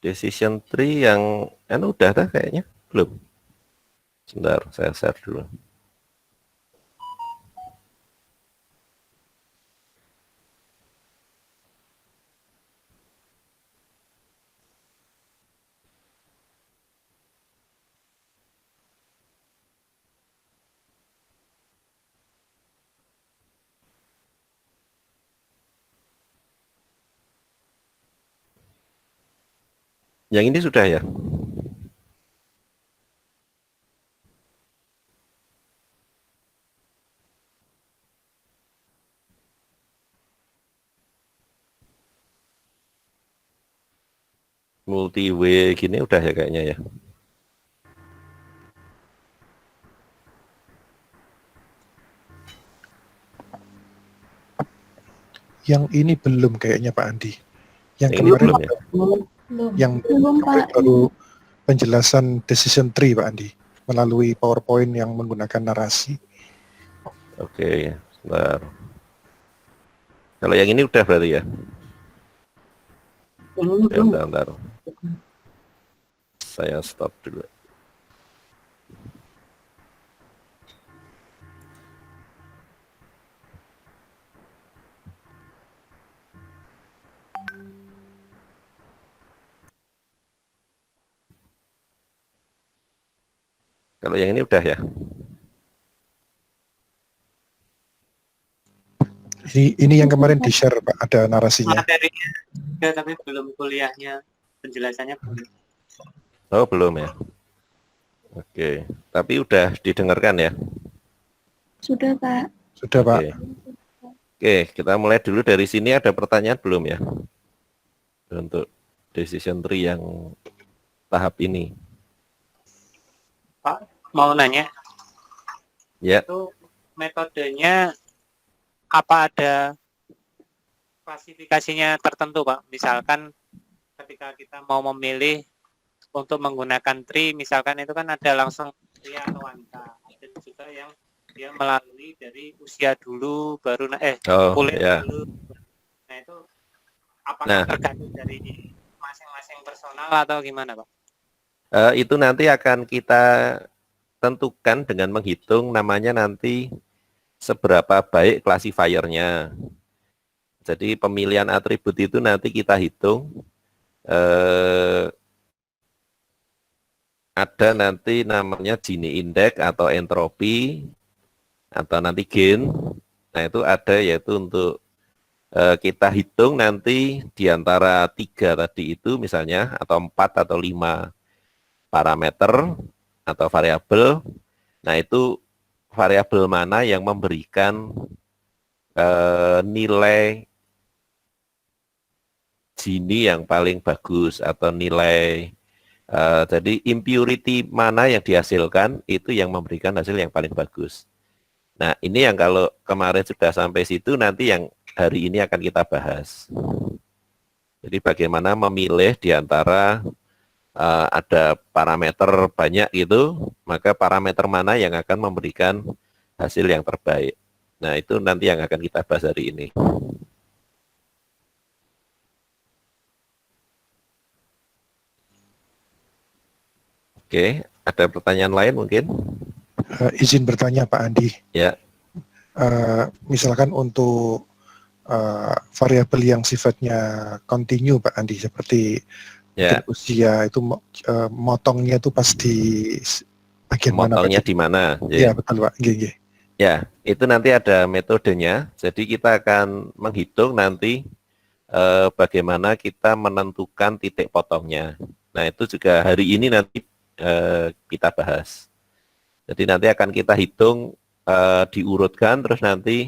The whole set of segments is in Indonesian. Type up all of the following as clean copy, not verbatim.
decision tree yang udah dah kayaknya belum. Sebentar, saya share dulu. Yang ini sudah ya? Multi way gini udah ya kayaknya ya. Yang ini belum kayaknya Pak Andi. Yang ini kemarin belum ya? Yang kemarin baru penjelasan decision tree Pak Andi melalui PowerPoint yang menggunakan narasi. Oke, sebentar. Kalau yang ini udah berarti ya? Bentar. Saya stop dulu. Kalau yang ini udah ya? Ini yang kemarin di-share Pak, ada narasinya. Materinya ya, tapi belum kuliahnya, penjelasannya belum. Oh, belum ya? Oke, tapi udah didengarkan ya? Sudah, Pak. Sudah, Pak. Oke, kita mulai dulu dari sini. Ada pertanyaan belum ya? Untuk decision tree yang tahap ini. Pak, mau nanya? Ya. Itu metodenya apa ada klasifikasinya tertentu, Pak? Misalkan ketika kita mau memilih untuk menggunakan tree, misalkan itu kan ada langsung pria atau wanita, dan juga yang dia melalui dari usia dulu baru kuliah dulu. Nah itu apakah tergantung dari masing-masing personal atau gimana, Pak? Itu nanti akan kita tentukan dengan menghitung namanya nanti seberapa baik classifier-nya. Jadi pemilihan atribut itu nanti kita hitung. Ada nanti namanya Gini Index atau entropi atau nanti gen. Nah itu ada yaitu untuk kita hitung nanti di antara 3 tadi itu misalnya atau 4 atau 5 parameter atau variabel. Nah itu variabel mana yang memberikan nilai Gini yang paling bagus atau nilai jadi impurity mana yang dihasilkan itu yang memberikan hasil yang paling bagus. Nah ini yang kalau kemarin sudah sampai situ nanti yang hari ini akan kita bahas. Jadi bagaimana memilih di antara ada parameter banyak itu, maka parameter mana yang akan memberikan hasil yang terbaik. Nah itu nanti yang akan kita bahas hari ini. Oke, ada pertanyaan lain mungkin? Izin bertanya Pak Andi. Ya. Misalkan untuk variabel yang sifatnya kontinu Pak Andi, seperti usia itu motongnya itu pasti bagian mana? Motongnya di mana? Ya betul Pak. Gini. Ya, itu nanti ada metodenya. Jadi kita akan menghitung nanti bagaimana kita menentukan titik potongnya. Nah itu juga hari ini nanti kita bahas. Jadi nanti akan kita hitung diurutkan, terus nanti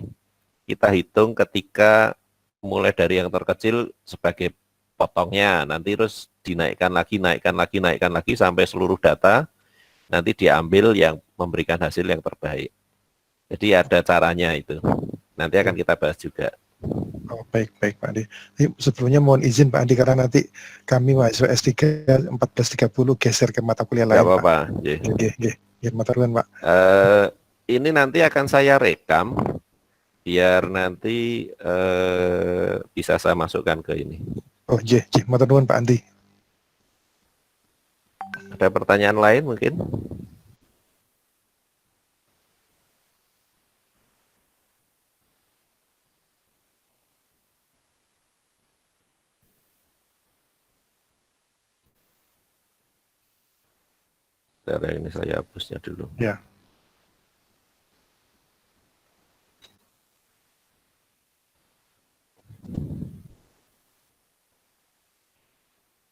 kita hitung ketika mulai dari yang terkecil sebagai potongnya, nanti terus dinaikkan lagi, naikkan lagi sampai seluruh data nanti diambil yang memberikan hasil yang terbaik. Jadi ada caranya itu. Nanti akan kita bahas juga. Oh, baik Pak Andi. Sebelumnya mohon izin Pak Andi karena nanti kami mahasiswa S3 14.30 geser ke mata kuliah lain. Gak apa-apa. Mata kuliah Pak. Ini nanti akan saya rekam biar nanti bisa saya masukkan ke ini. Oh mata nuwun Pak Andi. Ada pertanyaan lain mungkin? Sekarang ini saya hapusnya dulu. Ya.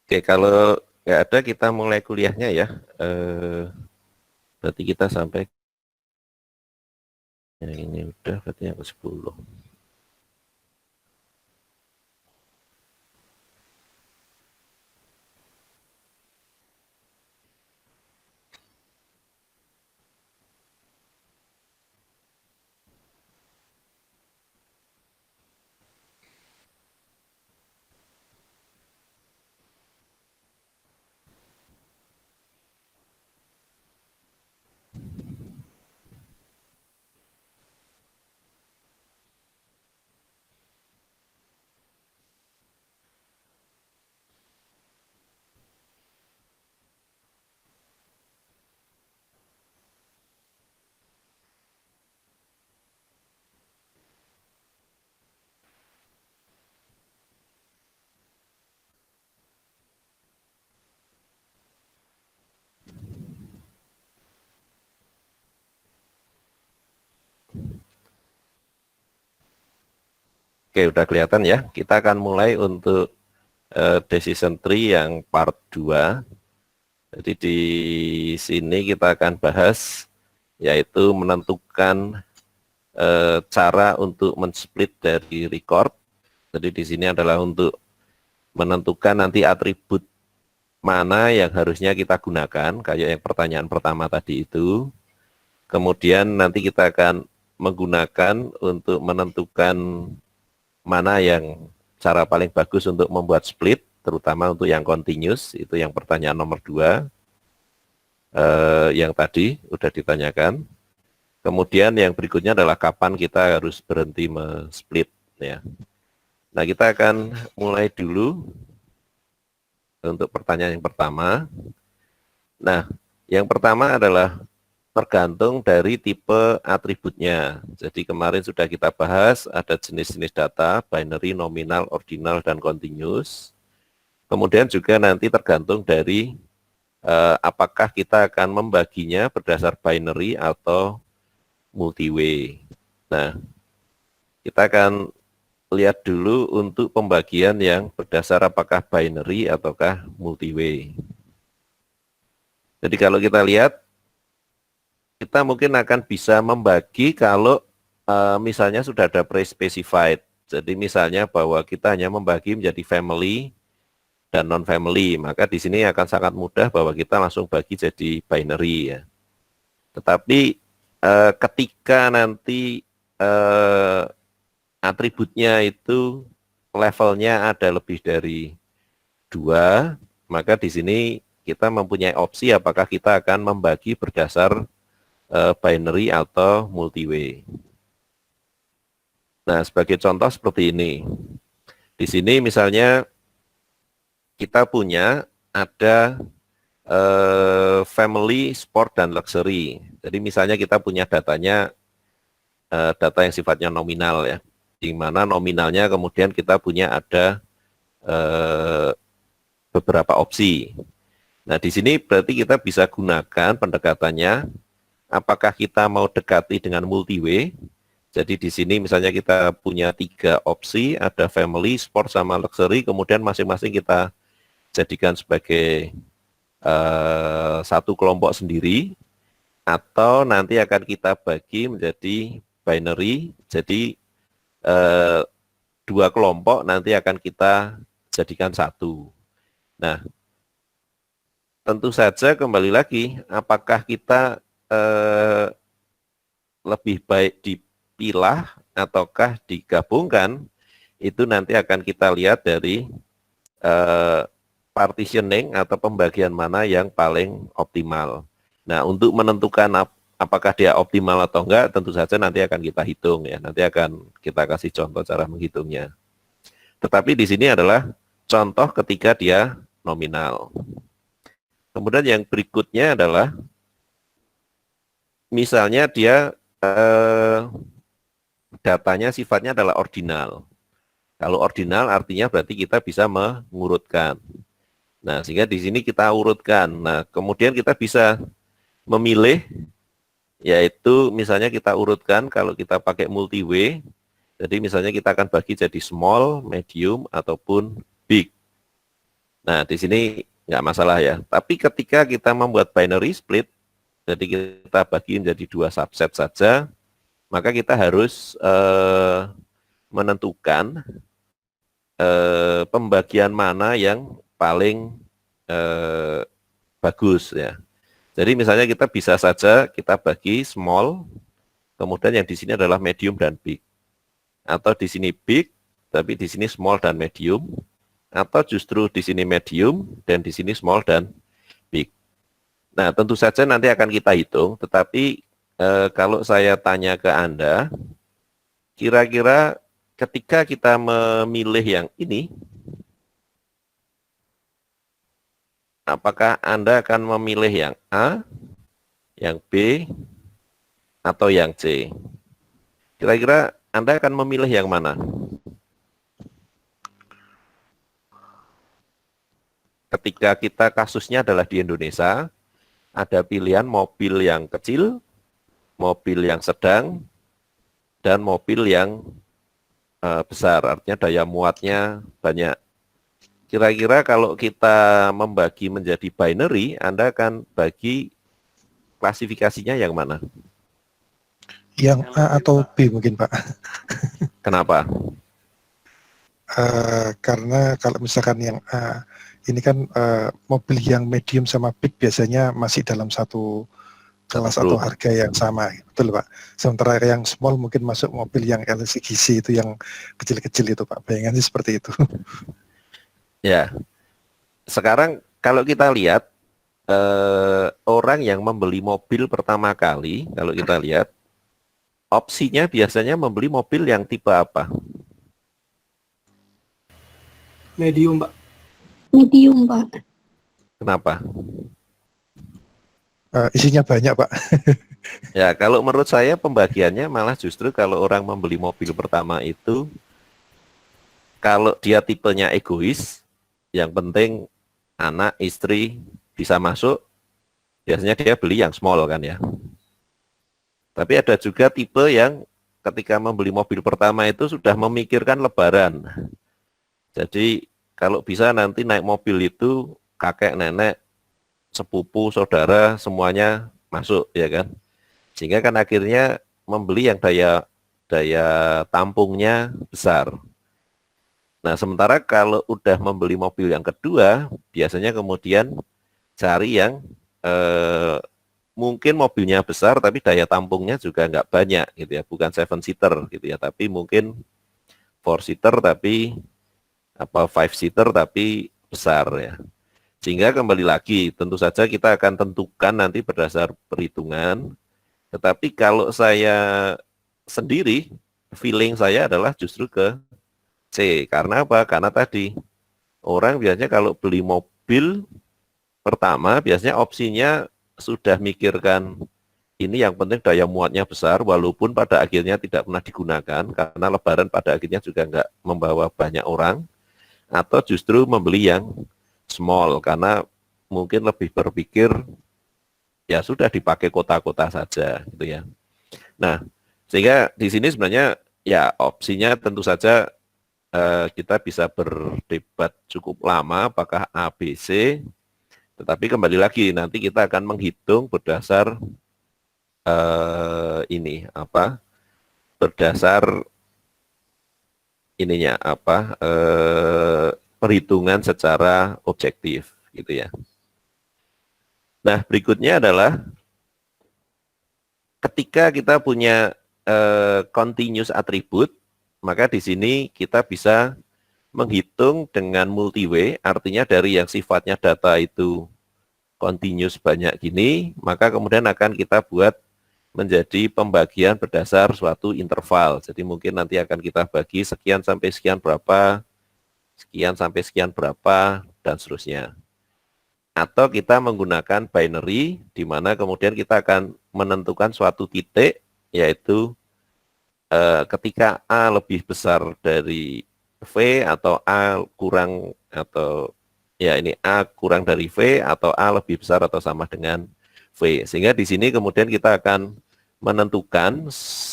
Oke, kalau nggak ada kita mulai kuliahnya ya. Berarti kita sampai yang ini udah berarti yang ke-10. Oke, udah kelihatan ya. Kita akan mulai untuk decision tree yang part 2. Jadi di sini kita akan bahas yaitu menentukan cara untuk men-split dari record. Jadi di sini adalah untuk menentukan nanti atribut mana yang harusnya kita gunakan, kayak yang pertanyaan pertama tadi itu. Kemudian nanti kita akan menggunakan untuk menentukan mana yang cara paling bagus untuk membuat split, terutama untuk yang continuous, itu yang pertanyaan nomor 2, yang tadi udah ditanyakan. Kemudian yang berikutnya adalah kapan kita harus berhenti men-split. Ya. Nah, kita akan mulai dulu untuk pertanyaan yang pertama. Nah, yang pertama adalah tergantung dari tipe atributnya. Jadi kemarin sudah kita bahas ada jenis-jenis data, binary, nominal, ordinal, dan continuous. Kemudian juga nanti tergantung dari apakah kita akan membaginya berdasar binary atau multi-way. Nah, kita akan lihat dulu untuk pembagian yang berdasar apakah binary ataukah multi-way. Jadi kalau kita lihat, kita mungkin akan bisa membagi kalau misalnya sudah ada pre-specified. Jadi misalnya bahwa kita hanya membagi menjadi family dan non-family, maka di sini akan sangat mudah bahwa kita langsung bagi jadi binary ya. Tetapi ketika nanti atributnya itu levelnya ada lebih dari 2, maka di sini kita mempunyai opsi apakah kita akan membagi berdasar binary atau multi-way. Nah, sebagai contoh seperti ini. Di sini misalnya kita punya ada family, sport, dan luxury. Jadi misalnya kita punya datanya, data yang sifatnya nominal ya. Di mana nominalnya kemudian kita punya ada beberapa opsi. Nah, di sini berarti kita bisa gunakan pendekatannya apakah kita mau dekati dengan multi-way. Jadi di sini misalnya kita punya 3 opsi, ada family, sport, sama luxury, kemudian masing-masing kita jadikan sebagai satu kelompok sendiri, atau nanti akan kita bagi menjadi binary, jadi 2 kelompok nanti akan kita jadikan satu. Nah, tentu saja kembali lagi, apakah kita lebih baik dipilah ataukah digabungkan, itu nanti akan kita lihat dari partitioning atau pembagian mana yang paling optimal. Nah, untuk menentukan apakah dia optimal atau enggak, tentu saja nanti akan kita hitung ya. Nanti akan kita kasih contoh cara menghitungnya. Tetapi di sini adalah contoh ketika dia nominal. Kemudian yang berikutnya adalah misalnya dia datanya sifatnya adalah ordinal. Kalau ordinal artinya berarti kita bisa mengurutkan. Nah, sehingga di sini kita urutkan. Nah, kemudian kita bisa memilih, yaitu misalnya kita urutkan kalau kita pakai multi-way. Jadi misalnya kita akan bagi jadi small, medium, ataupun big. Nah, di sini nggak masalah ya. Tapi ketika kita membuat binary split, jadi kita bagi menjadi 2 subset saja, maka kita harus menentukan pembagian mana yang paling bagus ya. Jadi misalnya kita bisa saja kita bagi small, kemudian yang di sini adalah medium dan big. Atau di sini big, tapi di sini small dan medium. Atau justru di sini medium dan di sini small dan big. Nah, tentu saja nanti akan kita hitung, tetapi kalau saya tanya ke Anda, kira-kira ketika kita memilih yang ini, apakah Anda akan memilih yang A, yang B, atau yang C? Kira-kira Anda akan memilih yang mana? Ketika kita kasusnya adalah di Indonesia, ada pilihan mobil yang kecil, mobil yang sedang, dan mobil yang besar, artinya daya muatnya banyak. Kira-kira kalau kita membagi menjadi binary, Anda akan bagi klasifikasinya yang mana? Yang A atau B mungkin Pak. Kenapa? Karena kalau misalkan yang A, ini kan mobil yang medium sama big biasanya masih dalam satu kelas atau harga yang sama, betul Pak. Sementara yang small mungkin masuk mobil yang LCGC itu yang kecil-kecil itu Pak. Bayangannya seperti itu. Ya, sekarang kalau kita lihat orang yang membeli mobil pertama kali, kalau kita lihat opsinya biasanya membeli mobil yang tipe apa? Medium, Pak. Medium, Pak. Kenapa? Isinya banyak Pak. Ya, kalau menurut saya pembagiannya malah justru kalau orang membeli mobil pertama itu, kalau dia tipenya egois, yang penting anak, istri bisa masuk, biasanya dia beli yang small kan ya. Tapi ada juga tipe yang ketika membeli mobil pertama itu sudah memikirkan lebaran. Jadi kalau bisa nanti naik mobil itu kakek, nenek, sepupu, saudara, semuanya masuk ya kan. Sehingga kan akhirnya membeli yang daya tampungnya besar. Nah sementara kalau udah membeli mobil yang kedua, biasanya kemudian cari yang mungkin mobilnya besar tapi daya tampungnya juga nggak banyak gitu ya, bukan 7-seater gitu ya, tapi mungkin 4-seater tapi 5-seater tapi besar ya. Sehingga kembali lagi tentu saja kita akan tentukan nanti berdasar perhitungan. Tetapi kalau saya sendiri feeling saya adalah justru ke C. Karena apa? Karena tadi orang biasanya kalau beli mobil pertama biasanya opsinya sudah mikirkan ini yang penting daya muatnya besar walaupun pada akhirnya tidak pernah digunakan karena lebaran pada akhirnya juga nggak membawa banyak orang, atau justru membeli yang small karena mungkin lebih berpikir ya sudah dipakai kota-kota saja gitu ya. Nah, sehingga di sini sebenarnya ya opsinya tentu saja kita bisa berdebat cukup lama apakah A, B, C. Tetapi kembali lagi nanti kita akan menghitung berdasar berdasar ininya perhitungan secara objektif gitu ya. Nah, berikutnya adalah ketika kita punya continuous attribute, maka di sini kita bisa menghitung dengan multi-way, artinya dari yang sifatnya data itu continuous banyak gini, maka kemudian akan kita buat menjadi pembagian berdasar suatu interval. Jadi mungkin nanti akan kita bagi sekian sampai sekian berapa, sekian sampai sekian berapa, dan seterusnya. atau kita menggunakan binary, di mana kemudian kita akan menentukan suatu titik, yaitu ketika A lebih besar dari V atau A kurang, atau ya ini A kurang dari V atau A lebih besar atau sama dengan V. Sehingga di sini kemudian kita akan menentukan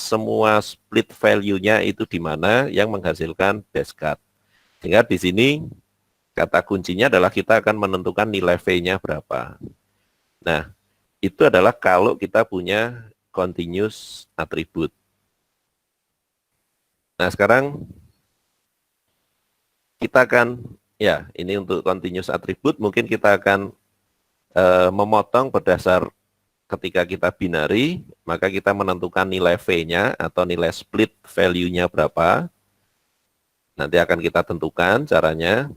semua split value-nya itu di mana yang menghasilkan best cut. Sehingga di sini kata kuncinya adalah kita akan menentukan nilai V-nya berapa. Nah, itu adalah kalau kita punya continuous attribute. Nah, sekarang kita akan, ya ini untuk continuous attribute, mungkin kita akan memotong berdasar ketika kita binary, maka kita menentukan nilai V-nya atau nilai split value-nya berapa. Nanti akan kita tentukan caranya.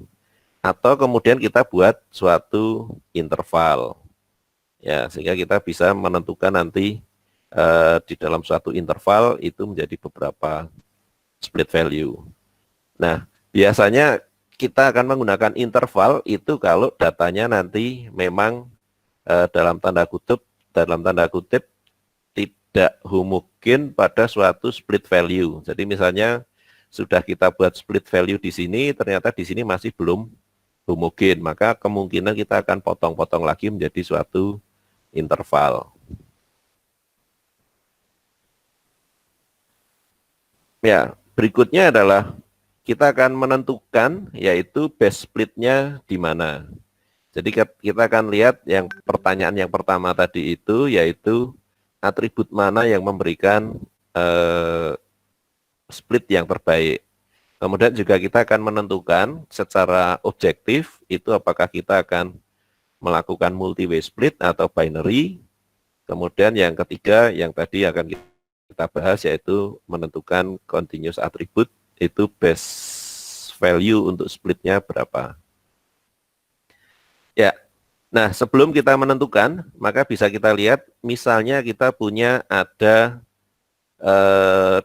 Atau kemudian kita buat suatu interval, ya, sehingga kita bisa menentukan nanti di dalam suatu interval itu menjadi beberapa split value. Nah, biasanya kita akan menggunakan interval itu kalau datanya nanti memang dalam tanda kutip tidak homogen pada suatu split value. Jadi misalnya sudah kita buat split value di sini, ternyata di sini masih belum homogen, maka kemungkinan kita akan potong-potong lagi menjadi suatu interval. Ya, berikutnya adalah kita akan menentukan yaitu best split-nya di mana. Jadi kita akan lihat yang pertanyaan yang pertama tadi itu, yaitu atribut mana yang memberikan split yang terbaik. Kemudian juga kita akan menentukan secara objektif itu apakah kita akan melakukan multi-way split atau binary. Kemudian yang ketiga yang tadi akan kita bahas yaitu menentukan continuous attribute, itu best value untuk splitnya berapa. Ya, nah sebelum kita menentukan, maka bisa kita lihat misalnya kita punya ada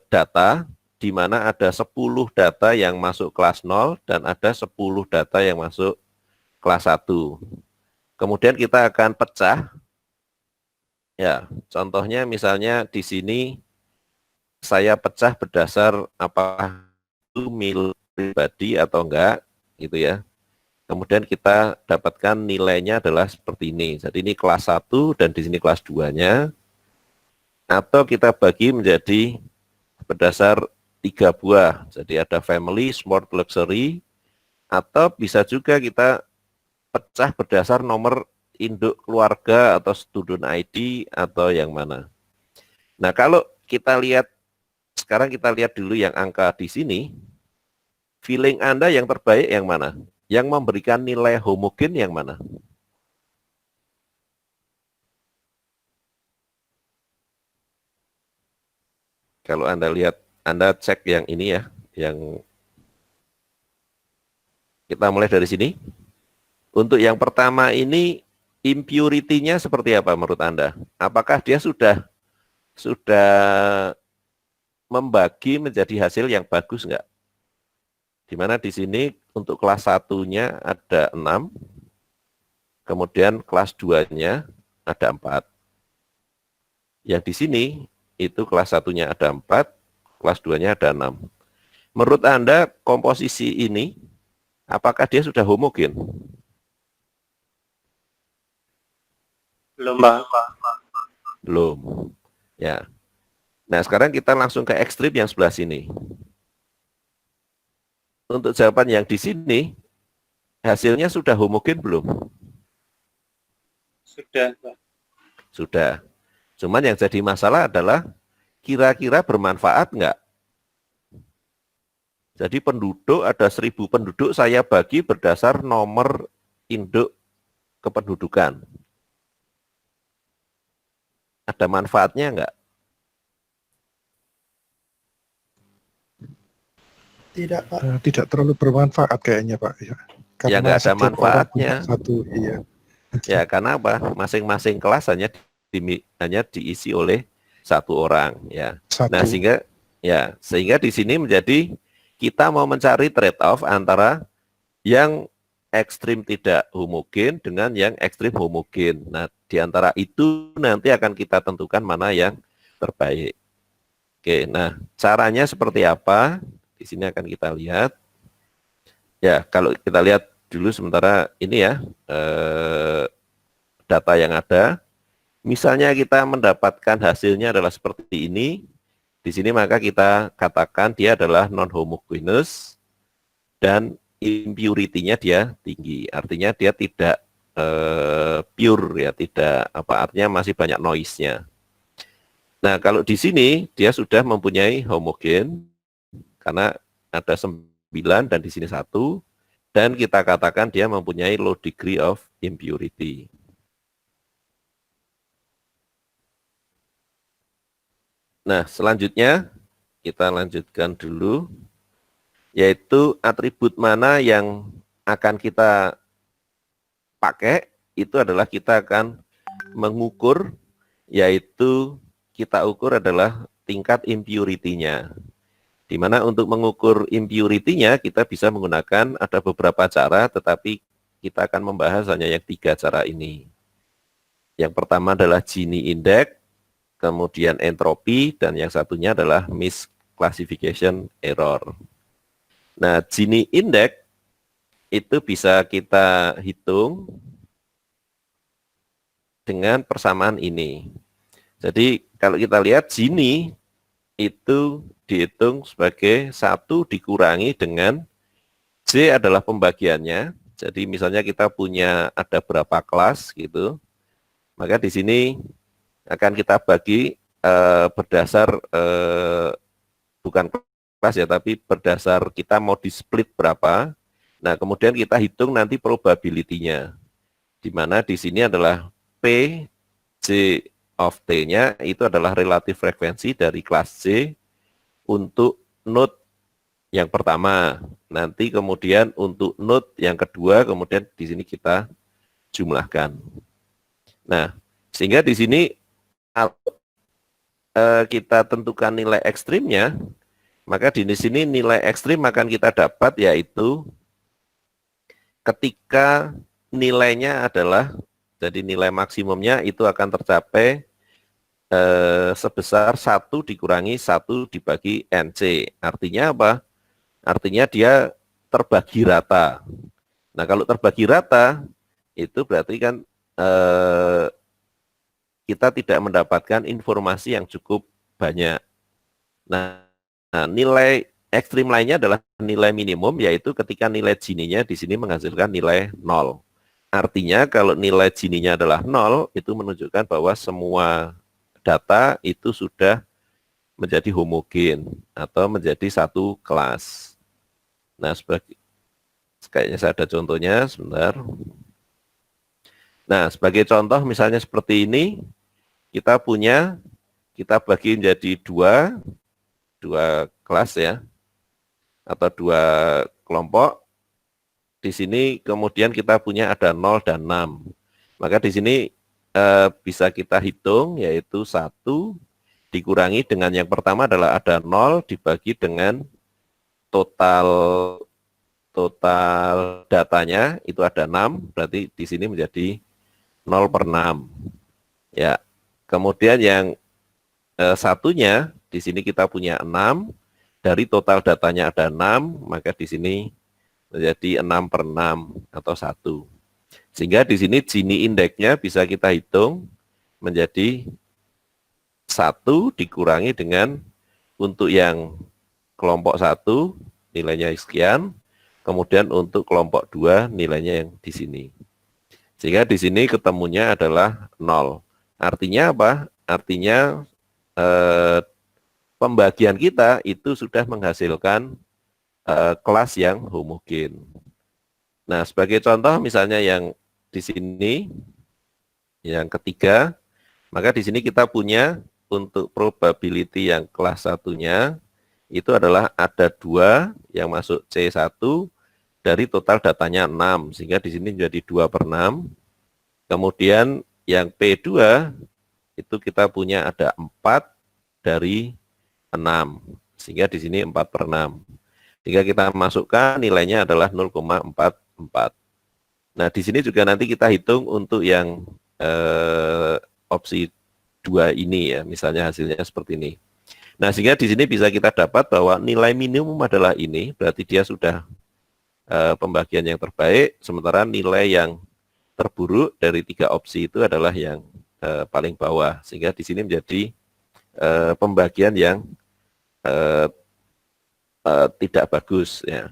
data di mana ada 10 data yang masuk kelas 0 dan ada 10 data yang masuk kelas 1. Kemudian kita akan pecah. Ya, contohnya misalnya di sini saya pecah berdasar apakah itu milik pribadi atau enggak, gitu ya. Kemudian kita dapatkan nilainya adalah seperti ini. Jadi ini kelas 1 dan di sini kelas 2-nya. Atau kita bagi menjadi berdasar 3 buah, jadi ada family, smart, luxury, atau bisa juga kita pecah berdasar nomor induk keluarga atau student ID atau yang mana. Nah, kalau kita lihat, sekarang kita lihat dulu yang angka di sini, feeling Anda yang terbaik yang mana? Yang memberikan nilai homogen yang mana? Kalau Anda lihat, Anda cek yang ini ya, yang kita mulai dari sini. Untuk yang pertama ini, impurity-nya seperti apa menurut Anda? Apakah dia sudah membagi menjadi hasil yang bagus enggak? Dimana di sini untuk kelas 1-nya ada 6, kemudian kelas 2-nya ada 4. Yang di sini itu kelas 1-nya ada 4, kelas 2-nya ada 6. Menurut Anda komposisi ini apakah dia sudah homogen? Belum, Pak. Belum. Ya. Nah, sekarang kita langsung ke ekstrim yang sebelah sini. Untuk jawaban yang di sini, hasilnya sudah homogen belum? Sudah, Pak. Sudah. Cuman yang jadi masalah adalah kira-kira bermanfaat enggak? Jadi penduduk, ada 1000 penduduk, saya bagi berdasar nomor induk kependudukan. Ada manfaatnya enggak? Tidak, Pak. Tidak terlalu bermanfaat kayaknya, Pak. Ya, Ya, nggak ada setiap orang punya manfaatnya. satu, iya. Ya, karena apa? Masing-masing kelas hanya diisi oleh satu orang, ya. Satu. Nah, sehingga di sini menjadi kita mau mencari trade off antara yang ekstrim tidak homogen dengan yang ekstrim homogen. Nah, di antara itu nanti akan kita tentukan mana yang terbaik. Oke, nah caranya seperti apa? Di sini akan kita lihat. Ya, kalau kita lihat dulu sementara ini ya, data yang ada. Misalnya kita mendapatkan hasilnya adalah seperti ini. Di sini maka kita katakan dia adalah non-homogeneous dan impurity-nya dia tinggi. Artinya dia tidak pure ya, tidak artinya masih banyak noise-nya. Nah, kalau di sini dia sudah mempunyai homogen karena ada 9 dan di sini 1 dan kita katakan dia mempunyai low degree of impurity. Nah, selanjutnya kita lanjutkan dulu, yaitu atribut mana yang akan kita pakai, itu adalah kita akan mengukur, yaitu kita ukur adalah tingkat impurity-nya. Di mana untuk mengukur impurity-nya kita bisa menggunakan, ada beberapa cara, tetapi kita akan membahas hanya yang 3 cara ini. Yang pertama adalah Gini Index, kemudian entropi, dan yang satunya adalah misclassification error. Nah, Gini Index itu bisa kita hitung dengan persamaan ini. Jadi, kalau kita lihat Gini itu dihitung sebagai 1 dikurangi dengan J adalah pembagiannya. Jadi, misalnya kita punya ada berapa kelas gitu, maka di sini akan kita bagi berdasar bukan kelas ya, tapi berdasar kita mau di split berapa. Nah, kemudian kita hitung nanti probability-nya. Di mana di sini adalah P J of T-nya itu adalah relatif frekuensi dari kelas J untuk node yang pertama. Nanti kemudian untuk node yang kedua, kemudian di sini kita jumlahkan. Nah, sehingga di sini kalau kita tentukan nilai ekstrimnya, maka di sini nilai ekstrim akan kita dapat yaitu ketika nilainya adalah, jadi nilai maksimumnya itu akan tercapai sebesar 1 dikurangi 1 dibagi NC. Artinya apa? Artinya dia terbagi rata. Nah, kalau terbagi rata, itu berarti kan kita tidak mendapatkan informasi yang cukup banyak. Nah, nilai ekstrim lainnya adalah nilai minimum, yaitu ketika nilai Gini-nya di sini menghasilkan nilai 0. Artinya kalau nilai Gini-nya adalah 0, itu menunjukkan bahwa semua data itu sudah menjadi homogen atau menjadi satu kelas. Nah, kayaknya saya ada contohnya, sebentar. Nah, sebagai contoh misalnya seperti ini, kita bagi menjadi dua kelas ya, atau 2 kelompok. Di sini kemudian kita punya ada 0 dan 6. Maka di sini bisa kita hitung, yaitu 1 dikurangi dengan yang pertama adalah ada 0 dibagi dengan total datanya itu ada 6, berarti di sini menjadi 0/6. Ya. Kemudian yang satunya di sini kita punya 6, dari total datanya ada 6, maka di sini menjadi 6/6 atau 1. Sehingga di sini Gini indeksnya bisa kita hitung menjadi 1 dikurangi dengan untuk yang kelompok 1 nilainya sekian, kemudian untuk kelompok 2 nilainya yang di sini. Sehingga di sini ketemunya adalah 0. Artinya apa? Artinya pembagian kita itu sudah menghasilkan kelas yang homogen. Nah, sebagai contoh misalnya yang di sini, yang ketiga, maka di sini kita punya untuk probability yang kelas satunya, itu adalah ada 2 yang masuk C1 dari total datanya 6, sehingga di sini menjadi 2/6. Kemudian yang P2 itu kita punya ada 4 dari 6, sehingga di sini 4/6. Sehingga kita masukkan nilainya adalah 0,44. Nah, di sini juga nanti kita hitung untuk yang opsi 2 ini ya, misalnya hasilnya seperti ini. Nah, sehingga di sini bisa kita dapat bahwa nilai minimum adalah ini, berarti dia sudah pembagian yang terbaik, sementara nilai yang terburuk dari 3 opsi itu adalah yang paling bawah, sehingga di sini menjadi pembagian yang tidak bagus ya.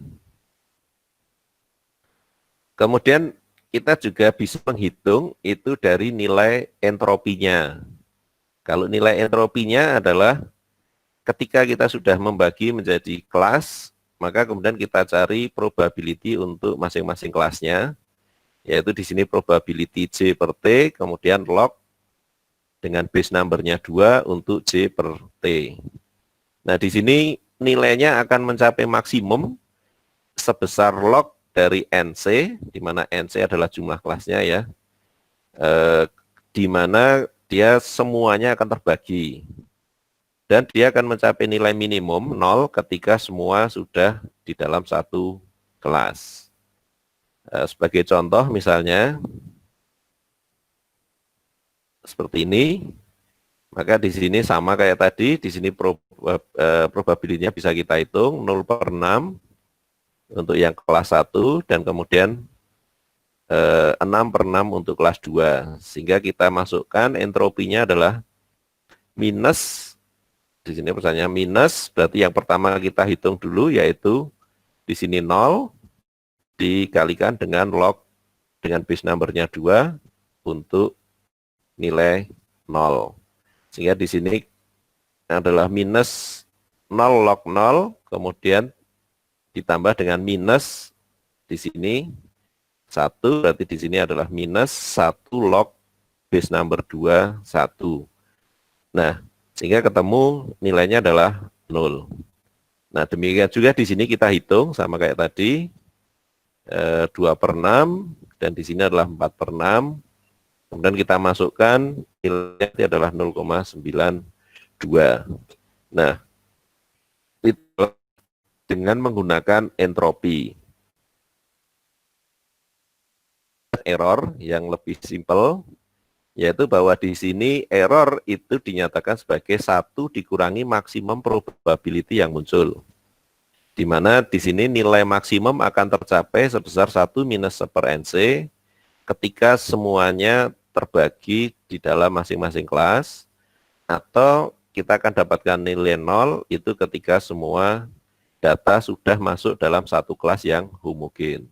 Kemudian kita juga bisa menghitung itu dari nilai entropinya. Kalau nilai entropinya adalah ketika kita sudah membagi menjadi kelas, maka kemudian kita cari probability untuk masing-masing kelasnya, yaitu di sini probability J per T, kemudian log dengan base number-nya 2 untuk J per T. Nah, di sini nilainya akan mencapai maksimum sebesar log dari NC, di mana NC adalah jumlah kelasnya ya, di mana dia semuanya akan terbagi. Dan dia akan mencapai nilai minimum 0 ketika semua sudah di dalam satu kelas. Sebagai contoh misalnya, seperti ini, maka di sini sama kayak tadi, di sini probabilitasnya bisa kita hitung 0 per 6 untuk yang kelas 1 dan kemudian 6 per 6 untuk kelas 2. Sehingga kita masukkan entropinya adalah minus, di sini pesannya minus, berarti yang pertama kita hitung dulu yaitu di sini 0 dikalikan dengan log dengan base number-nya 2 untuk nilai 0. Sehingga di sini adalah minus 0 log 0, kemudian ditambah dengan minus di sini 1, berarti di sini adalah minus 1 log base number 2, 1. Nah, sehingga ketemu nilainya adalah 0. Nah, demikian juga di sini kita hitung sama kayak tadi, 2 per 6, dan di sini adalah 4 per 6. Kemudian kita masukkan nilainya adalah 0,92. Nah, itu dengan menggunakan entropi. Error yang lebih simpel, yaitu bahwa di sini error itu dinyatakan sebagai 1 dikurangi maksimum probability yang muncul. Di mana di sini nilai maksimum akan tercapai sebesar 1 minus 1 per NC ketika semuanya terbagi di dalam masing-masing kelas, atau kita akan dapatkan nilai 0 itu ketika semua data sudah masuk dalam satu kelas yang homogen.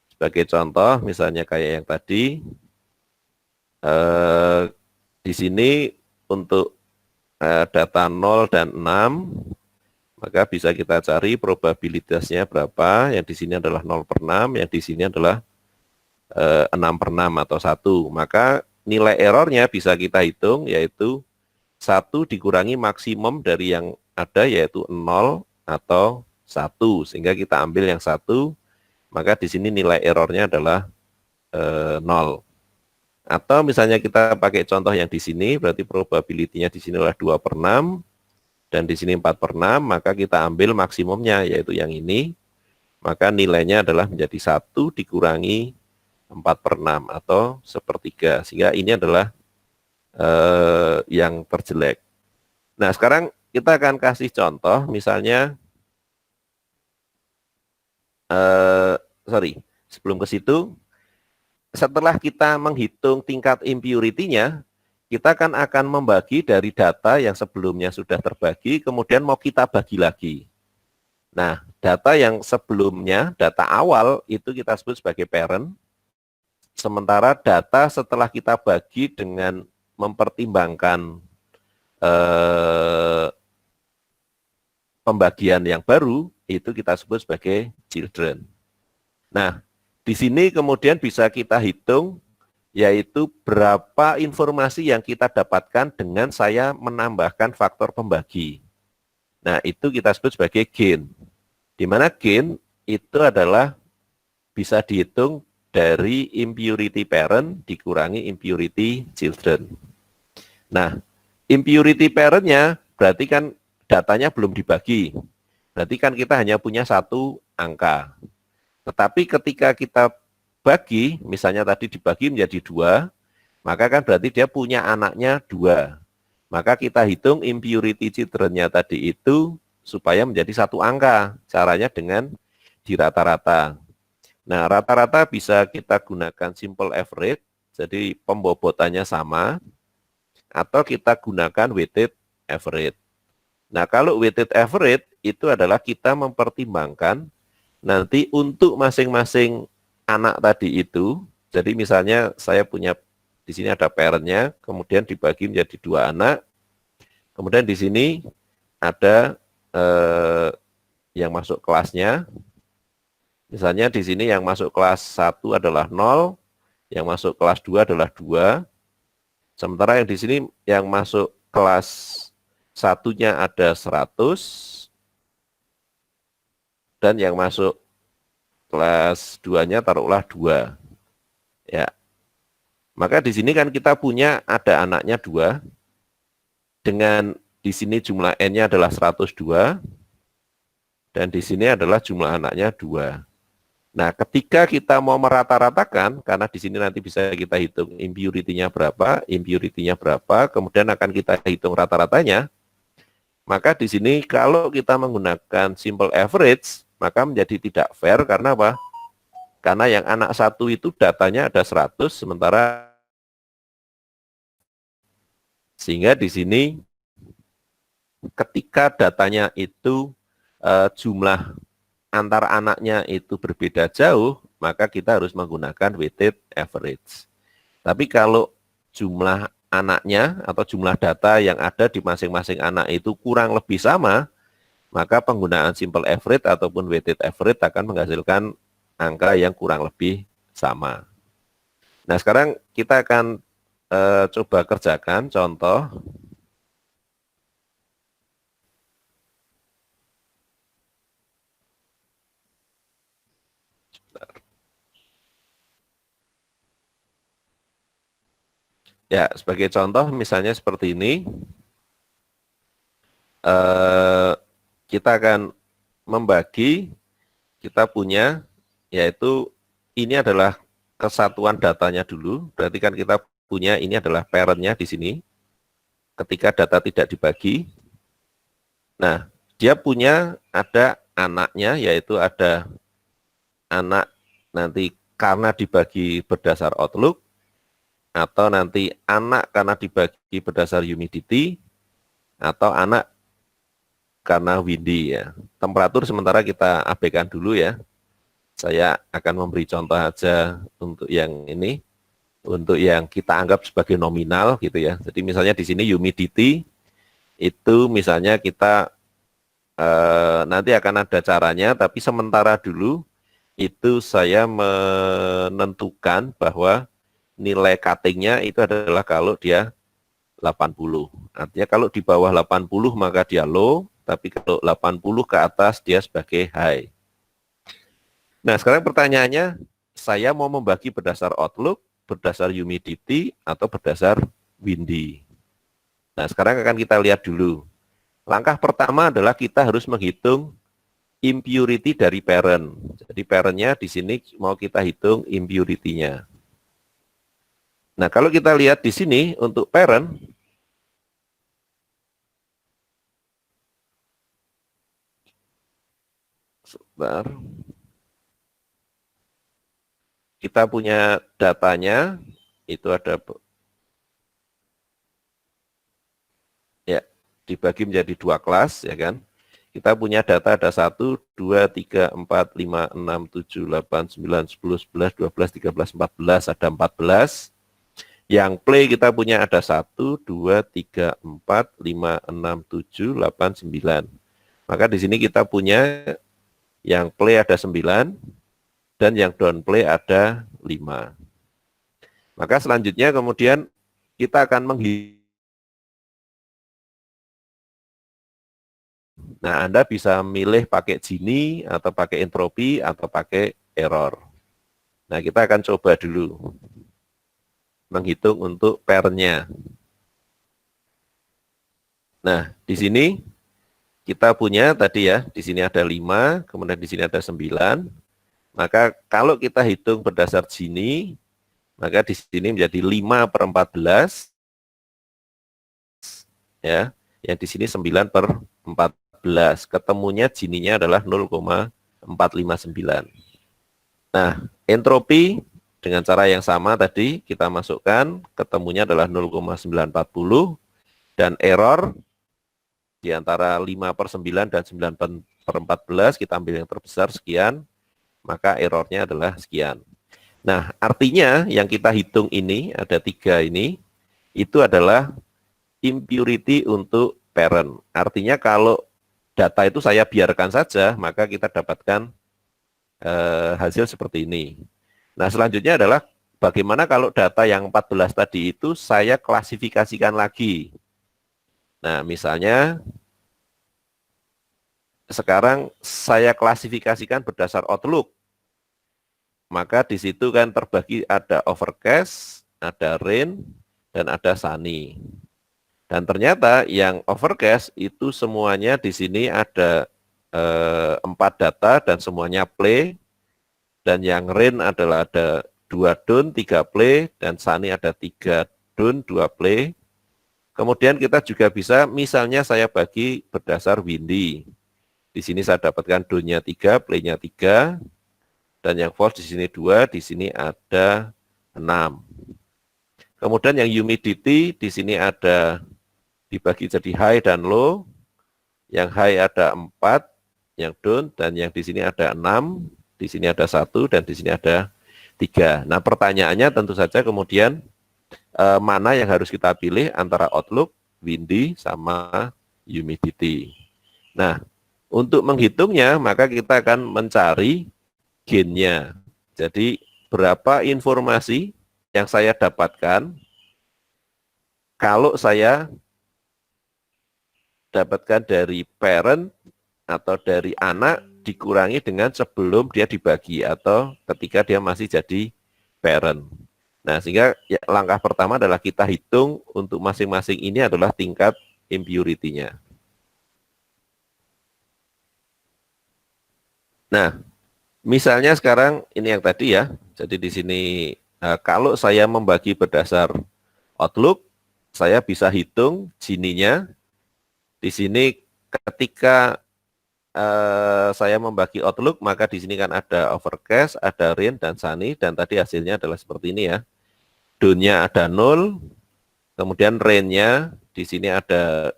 Sebagai contoh, misalnya kayak yang tadi, di sini untuk data 0 dan 6, maka bisa kita cari probabilitasnya berapa, yang di sini adalah 0 per 6, yang di sini adalah 6 per 6 atau 1. Maka nilai errornya bisa kita hitung, yaitu 1 dikurangi maksimum dari yang ada, yaitu 0 atau 1. Sehingga kita ambil yang 1, maka di sini nilai errornya adalah 0. Atau misalnya kita pakai contoh yang di sini, berarti probability-nya di sini adalah 2 per 6, dan di sini 4 per 6, maka kita ambil maksimumnya, yaitu yang ini, maka nilainya adalah menjadi 1 dikurangi 4 per 6 atau 1/3. Sehingga ini adalah yang terjelek. Nah, sekarang kita akan kasih contoh, misalnya, sebelum ke situ, setelah kita menghitung tingkat impurity-nya, kita kan akan membagi dari data yang sebelumnya sudah terbagi, kemudian mau kita bagi lagi. Nah, data yang sebelumnya, data awal, itu kita sebut sebagai parent, sementara data setelah kita bagi dengan mempertimbangkan pembagian yang baru, itu kita sebut sebagai children. Nah, di sini kemudian bisa kita hitung, yaitu berapa informasi yang kita dapatkan dengan saya menambahkan faktor pembagi. Nah, itu kita sebut sebagai gain. Di mana gain itu adalah bisa dihitung dari impurity parent dikurangi impurity children. Nah, impurity parent-nya berarti kan datanya belum dibagi. Berarti kan kita hanya punya satu angka. Tetapi ketika kita dibagi, misalnya tadi dibagi menjadi 2, maka kan berarti dia punya anaknya 2. Maka kita hitung impurity children-nya tadi itu supaya menjadi satu angka. Caranya dengan dirata-rata. Nah, rata-rata bisa kita gunakan simple average, jadi pembobotannya sama, atau kita gunakan weighted average. Nah, kalau weighted average itu adalah kita mempertimbangkan nanti untuk masing-masing anak tadi itu, jadi misalnya saya punya di sini ada parent-nya, kemudian dibagi menjadi 2 anak, kemudian di sini ada yang masuk kelasnya. Misalnya di sini yang masuk kelas 1 adalah 0, yang masuk kelas 2 adalah 2. Sementara yang di sini yang masuk kelas 1-nya ada 100 dan yang masuk kelas 2-nya taruhlah 2. Ya. Maka di sini kan kita punya ada anaknya 2 dengan di sini jumlah N-nya adalah 102 dan di sini adalah jumlah anaknya 2. Nah, ketika kita mau merata-ratakan, karena di sini nanti bisa kita hitung impurity-nya berapa, kemudian akan kita hitung rata-ratanya, maka di sini kalau kita menggunakan simple average, maka menjadi tidak fair, karena apa? Karena yang anak 1 itu datanya ada 100, sementara sehingga di sini ketika datanya itu jumlah antar anaknya itu berbeda jauh, maka kita harus menggunakan weighted average. Tapi kalau jumlah anaknya atau jumlah data yang ada di masing-masing anak itu kurang lebih sama, maka penggunaan simple average ataupun weighted average akan menghasilkan angka yang kurang lebih sama. Nah, sekarang kita akan coba kerjakan contoh. Ya, sebagai contoh misalnya seperti ini, kita akan membagi, kita punya, yaitu ini adalah kesatuan datanya dulu, berarti kan kita punya ini adalah parent-nya di sini, ketika data tidak dibagi. Nah, dia punya ada anaknya, yaitu ada anak nanti karena dibagi berdasar outlook, atau nanti anak karena dibagi berdasar humidity, atau anak karena windy ya. Temperatur sementara kita abaikan dulu ya. Saya akan memberi contoh aja untuk yang ini, untuk yang kita anggap sebagai nominal gitu ya. Jadi misalnya di sini humidity itu misalnya kita nanti akan ada caranya, tapi sementara dulu itu saya menentukan bahwa nilai cutting-nya itu adalah kalau dia 80. Artinya kalau di bawah 80 maka dia low, tapi kalau 80 ke atas dia sebagai high. Nah, sekarang pertanyaannya, saya mau membagi berdasar outlook, berdasar humidity, atau berdasar windy. Nah, sekarang akan kita lihat dulu. Langkah pertama adalah kita harus menghitung impurity dari parent. Jadi parent-nya di sini mau kita hitung impurity-nya. Nah, kalau kita lihat di sini untuk parent, sebentar, kita punya datanya, itu ada ya dibagi menjadi 2 kelas, ya kan? Kita punya data ada 1, 2, 3, 4, 5, 6, 7, 8, 9, 10, 11, 12, 13, 14, ada 14. Yang play kita punya ada 1, 2, 3, 4, 5, 6, 7, 8, 9. Maka di sini kita punya yang play ada 9 dan yang downplay ada 5. Maka selanjutnya kemudian kita akan menghitung. Nah, Anda bisa milih pakai Gini atau pakai entropi atau pakai error. Nah, kita akan coba dulu menghitung untuk parent-nya. Nah, di sini kita punya tadi ya, di sini ada 5, kemudian di sini ada 9. Maka kalau kita hitung berdasar Gini, maka di sini menjadi 5/14, ya, yang di sini 9/14. Ketemunya Gininya adalah 0,459. Nah, entropi dengan cara yang sama tadi kita masukkan, ketemunya adalah 0,940, dan error di antara 5/9 dan 9/14 kita ambil yang terbesar sekian, maka errornya adalah sekian. Nah, artinya yang kita hitung ini, ada 3 ini, itu adalah impurity untuk parent. Artinya kalau data itu saya biarkan saja, maka kita dapatkan hasil seperti ini. Nah, selanjutnya adalah bagaimana kalau data yang 14 tadi itu saya klasifikasikan lagi. Nah, misalnya sekarang saya klasifikasikan berdasar outlook. Maka di situ kan terbagi ada overcast, ada rain, dan ada sunny. Dan ternyata yang overcast itu semuanya di sini ada 4 data dan semuanya play. Dan yang rain adalah ada 2 down, 3 play, dan sunny ada 3 down, 2 play. Kemudian kita juga bisa, misalnya saya bagi berdasar windy. Di sini saya dapatkan down-nya 3, play-nya 3, dan yang false di sini 2, di sini ada 6. Kemudian yang humidity di sini ada dibagi jadi high dan low. Yang high ada 4, yang down, dan yang di sini ada 6, di sini ada 1, dan di sini ada 3. Nah, pertanyaannya tentu saja kemudian mana yang harus kita pilih antara outlook, windy, sama humidity. Nah, untuk menghitungnya maka kita akan mencari gain-nya. Jadi berapa informasi yang saya dapatkan kalau saya dapatkan dari parent atau dari anak dikurangi dengan sebelum dia dibagi atau ketika dia masih jadi parent. Nah, sehingga ya, langkah pertama adalah kita hitung untuk masing-masing ini adalah tingkat impurity-nya. Nah, misalnya sekarang ini yang tadi ya. Jadi di sini kalau saya membagi berdasar outlook, saya bisa hitung Gini-nya. Di sini ketika saya membagi outlook, maka di sini kan ada overcast, ada rain, dan sunny, dan tadi hasilnya adalah seperti ini ya. Down-nya ada 0, kemudian rain-nya di sini ada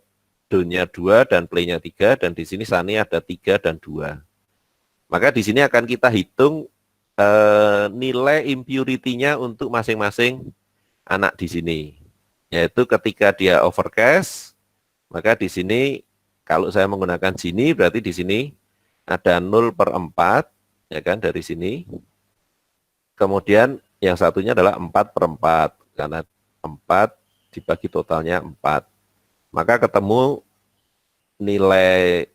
down-nya 2 dan play-nya 3, dan di sini sunny ada 3 dan 2. Maka di sini akan kita hitung nilai impurity-nya untuk masing-masing anak di sini. Yaitu ketika dia overcast, maka di sini kalau saya menggunakan Gini berarti di sini ada 0/4 ya kan dari sini. Kemudian yang satunya adalah 4/4 karena 4 dibagi totalnya 4. Maka ketemu nilai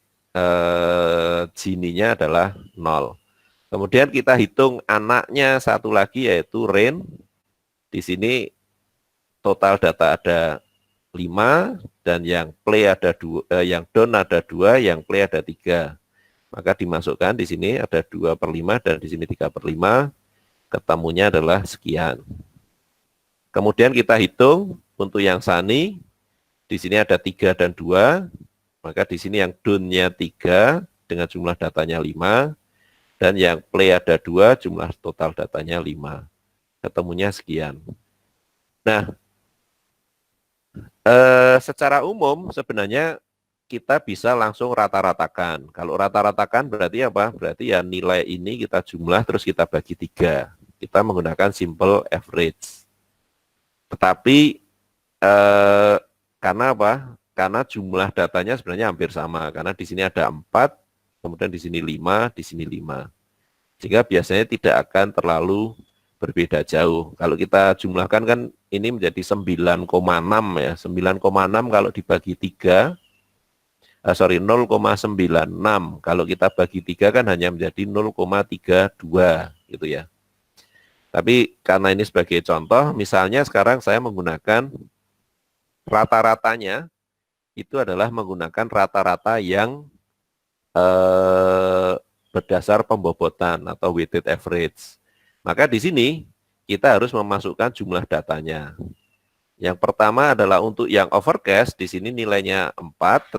Gini-nya adalah 0. Kemudian kita hitung anaknya satu lagi yaitu rain. Di sini total data ada 5 dan yang play ada 2, yang down ada 2, yang play ada 3. Maka dimasukkan di sini ada 2/5 dan di sini 3/5. Ketemunya adalah sekian. Kemudian kita hitung untuk yang sunny. Di sini ada 3 dan 2. Maka di sini yang down-nya 3 dengan jumlah datanya 5 dan yang play ada 2, jumlah total datanya 5. Ketemunya sekian. Nah, secara umum sebenarnya kita bisa langsung rata-ratakan. Kalau rata-ratakan berarti apa? Berarti ya nilai ini kita jumlah terus kita bagi 3. Kita menggunakan simple average. Tetapi karena apa? Karena jumlah datanya sebenarnya hampir sama. Karena di sini ada 4, kemudian di sini 5, di sini 5. Sehingga biasanya tidak akan terlalu berbeda jauh. Kalau kita jumlahkan kan ini menjadi 9,6 ya. 9,6 kalau dibagi 3, 0,96. Kalau kita bagi 3 kan hanya menjadi 0,32 gitu ya. Tapi karena ini sebagai contoh, misalnya sekarang saya menggunakan rata-ratanya, itu adalah menggunakan rata-rata yang berdasar pembobotan atau weighted average. Maka di sini kita harus memasukkan jumlah datanya. Yang pertama adalah untuk yang overcast, di sini nilainya 4,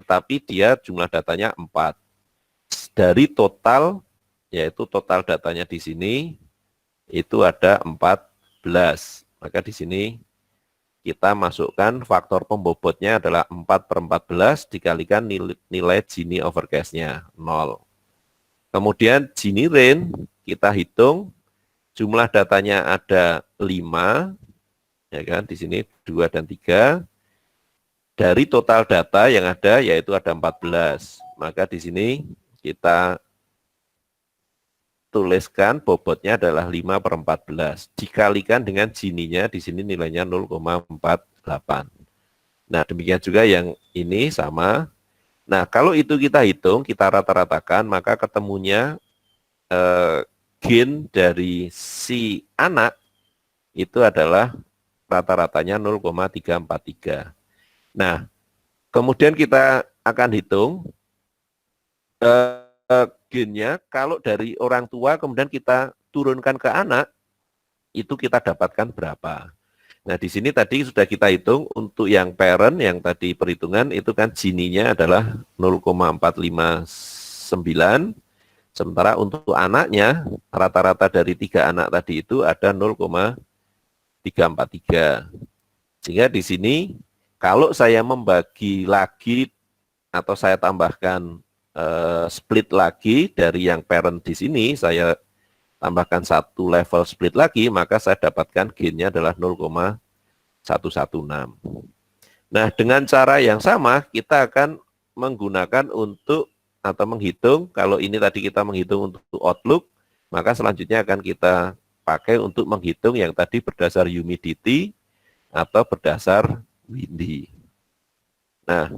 tetapi dia jumlah datanya 4. Dari total, yaitu total datanya di sini, itu ada 14. Maka di sini kita masukkan faktor pembobotnya adalah 4/14 dikalikan nilai Gini overcast-nya, 0. Kemudian Gini rain, kita hitung, jumlah datanya ada 5, ya kan, di sini 2 dan 3. Dari total data yang ada yaitu ada 14. Maka di sini kita tuliskan bobotnya adalah 5/14 dikalikan dengan Gininya, di sini nilainya 0,48. Nah, demikian juga yang ini sama. Nah, kalau itu kita hitung, kita rata-ratakan, maka ketemunya gain dari si anak itu adalah rata-ratanya 0,343. Nah, kemudian kita akan hitung gainnya kalau dari orang tua kemudian kita turunkan ke anak, itu kita dapatkan berapa. Nah, di sini tadi sudah kita hitung untuk yang parent, yang tadi perhitungan itu kan Gininya adalah 0,459, sementara untuk anaknya rata-rata dari 3 anak tadi itu ada 0,343. Sehingga di sini kalau saya membagi lagi atau saya tambahkan split lagi dari yang parent di sini, saya tambahkan satu level split lagi, maka saya dapatkan gainnya adalah 0,116. Nah, dengan cara yang sama kita akan menggunakan untuk atau menghitung, kalau ini tadi kita menghitung untuk outlook, maka selanjutnya akan kita pakai untuk menghitung yang tadi berdasar humidity atau berdasar windy. Nah,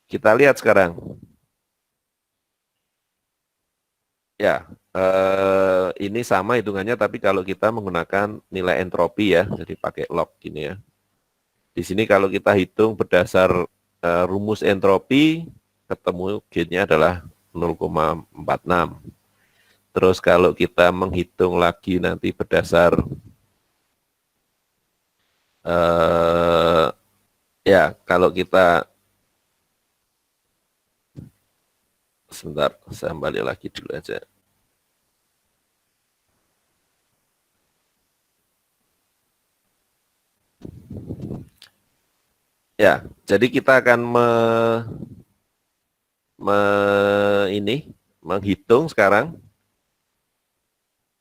kita lihat sekarang. Ya, ini sama hitungannya, tapi kalau kita menggunakan nilai entropi ya, jadi pakai log gini ya. Di sini kalau kita hitung berdasar rumus entropi, ketemu gainnya adalah 0,46. Terus kalau kita menghitung lagi nanti berdasar ya, kalau kita sebentar, saya balik lagi dulu aja. Ya, jadi kita akan menghitung sekarang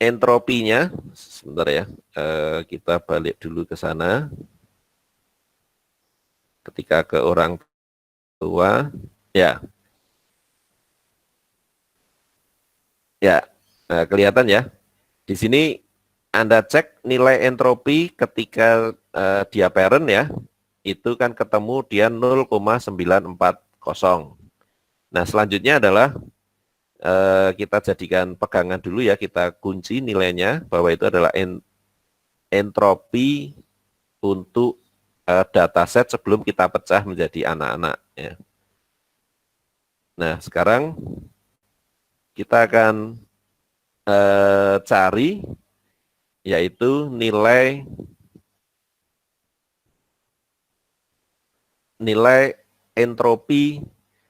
entropinya. Sebentar ya, kita balik dulu ke sana. Ketika ke orang tua, ya. Ya, kelihatan ya. Di sini Anda cek nilai entropi ketika dia parent ya, itu kan ketemu dia 0,940. Nah, selanjutnya adalah kita jadikan pegangan dulu ya, kita kunci nilainya bahwa itu adalah entropi untuk dataset sebelum kita pecah menjadi anak-anak ya. Nah, sekarang kita akan cari yaitu nilai entropi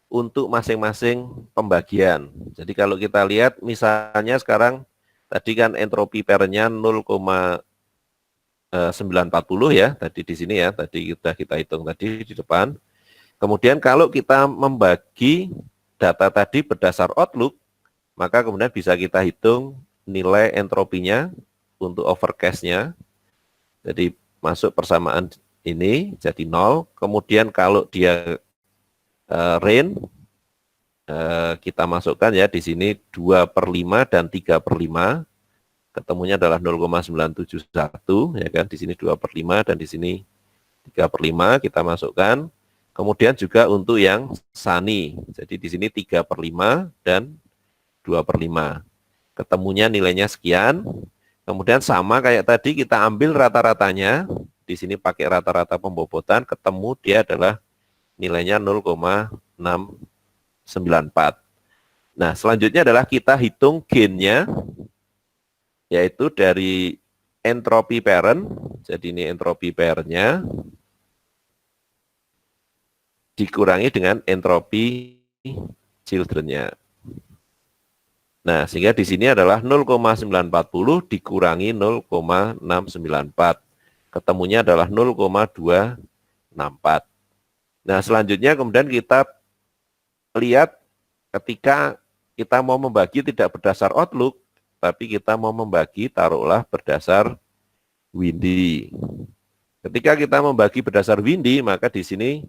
untuk masing-masing pembagian. Jadi kalau kita lihat misalnya sekarang tadi kan entropi parentnya 0,940 ya, tadi di sini ya, tadi kita hitung tadi di depan. Kemudian kalau kita membagi data tadi berdasar outlook, maka kemudian bisa kita hitung nilai entropinya untuk overcast-nya. Jadi masuk persamaan ini jadi 0. Kemudian kalau dia rain, kita masukkan ya di sini 2/5 dan 3/5. Ketemunya adalah 0,971 ya kan. Di sini 2/5 dan di sini 3/5 kita masukkan. Kemudian juga untuk yang sunny. Jadi di sini 3/5 dan 2/5. Ketemunya nilainya sekian. Kemudian sama kayak tadi kita ambil rata-ratanya. Di sini pakai rata-rata pembobotan, ketemu dia adalah nilainya 0,694. Nah, selanjutnya adalah kita hitung gainnya, yaitu dari entropi parent. Jadi ini entropi parentnya dikurangi dengan entropi children-nya. Nah, sehingga di sini adalah 0,940 dikurangi 0,694. Ketemunya adalah 0,264. Nah, selanjutnya kemudian kita lihat ketika kita mau membagi tidak berdasar outlook, tapi kita mau membagi taruhlah berdasar windy. Ketika kita membagi berdasar windy, maka di sini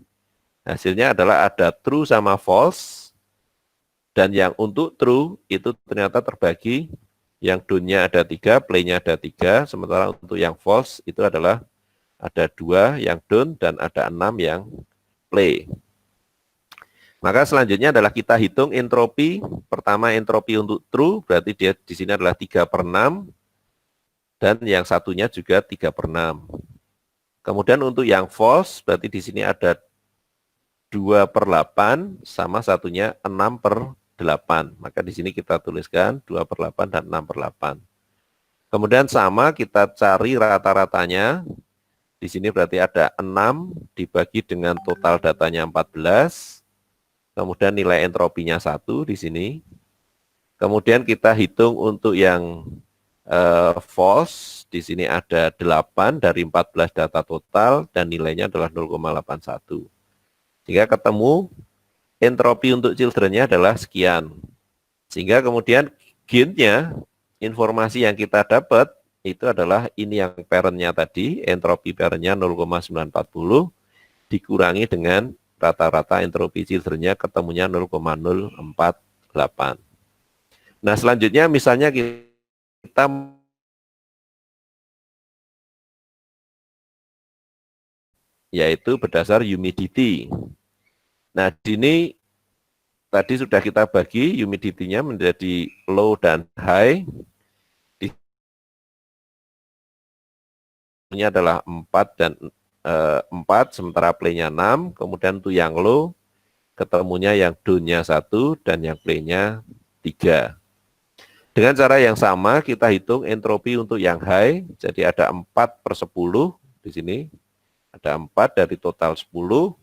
hasilnya adalah ada true sama false, dan yang untuk true itu ternyata terbagi, yang down-nya ada 3, play-nya ada 3, sementara untuk yang false itu adalah ada 2 yang down dan ada 6 yang play. Maka selanjutnya adalah kita hitung entropi. Pertama entropi untuk true, berarti dia di sini adalah 3/6, dan yang satunya juga 3/6. Kemudian untuk yang false, berarti di sini ada 2/8 sama satunya 6/8. Maka di sini kita tuliskan 2/8 dan 6/8. Kemudian sama kita cari rata-ratanya. Di sini berarti ada 6 dibagi dengan total datanya 14. Kemudian nilai entropinya 1 di sini. Kemudian kita hitung untuk yang false. Di sini ada 8 dari 14 data total dan nilainya adalah 0,81. Sehingga ketemu entropi untuk children-nya adalah sekian. Sehingga kemudian gain-nya, informasi yang kita dapat, itu adalah ini yang parent-nya tadi, entropi parent-nya 0,940, dikurangi dengan rata-rata entropi children-nya, ketemunya 0,048. Nah, selanjutnya misalnya kita yaitu berdasar humidity. Nah, di sini tadi sudah kita bagi humidity-nya menjadi low dan high. Ini adalah 4 dan 4, sementara play-nya 6. Kemudian untuk yang low, ketemunya yang down-nya 1 dan yang play-nya 3. Dengan cara yang sama, kita hitung entropi untuk yang high. Jadi ada 4/10 di sini. Ada 4 dari total 10.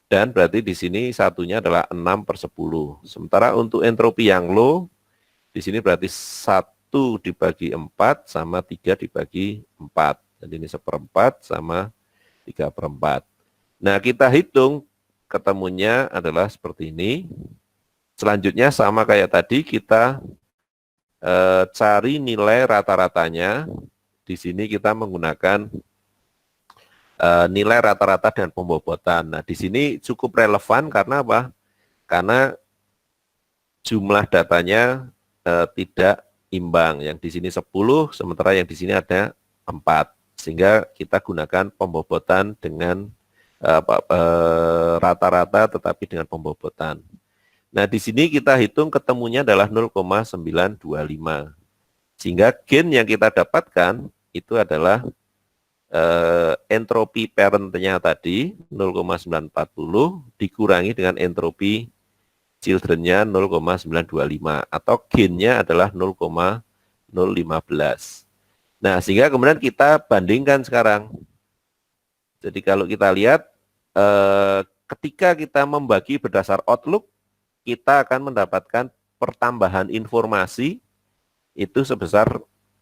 Dan berarti di sini satunya adalah 6/10. Sementara untuk entropi yang low, di sini berarti 1 dibagi 4 sama 3 dibagi 4. Jadi ini 1/4 sama 3/4. Nah, kita hitung ketemunya adalah seperti ini. Selanjutnya sama kayak tadi, kita cari nilai rata-ratanya. Di sini kita menggunakan nilai rata-rata dan pembobotan. Nah, di sini cukup relevan karena apa? Karena jumlah datanya tidak imbang. Yang di sini 10, sementara yang di sini ada 4. Sehingga kita gunakan pembobotan dengan rata-rata tetapi dengan pembobotan. Nah, di sini kita hitung ketemunya adalah 0,925. Sehingga gain yang kita dapatkan itu adalah entropi parent-nya tadi 0,940 dikurangi dengan entropi children-nya 0,925 atau gain-nya adalah 0,015. Nah, sehingga kemudian kita bandingkan sekarang. Jadi kalau kita lihat ketika kita membagi berdasar outlook, kita akan mendapatkan pertambahan informasi itu sebesar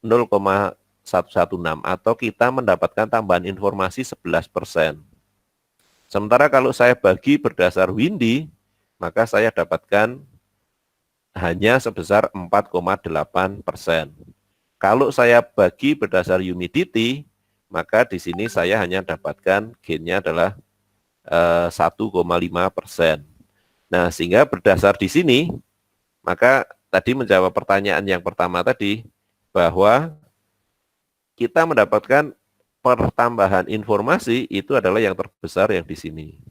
0,116 atau kita mendapatkan tambahan informasi 11%. Sementara kalau saya bagi berdasar windy, maka saya dapatkan hanya sebesar 4,8%. Kalau saya bagi berdasar humidity, maka di sini saya hanya dapatkan gain-nya adalah 1,5%. Nah, sehingga berdasar di sini, maka tadi menjawab pertanyaan yang pertama tadi, bahwa kita mendapatkan pertambahan informasi itu adalah yang terbesar yang di sini.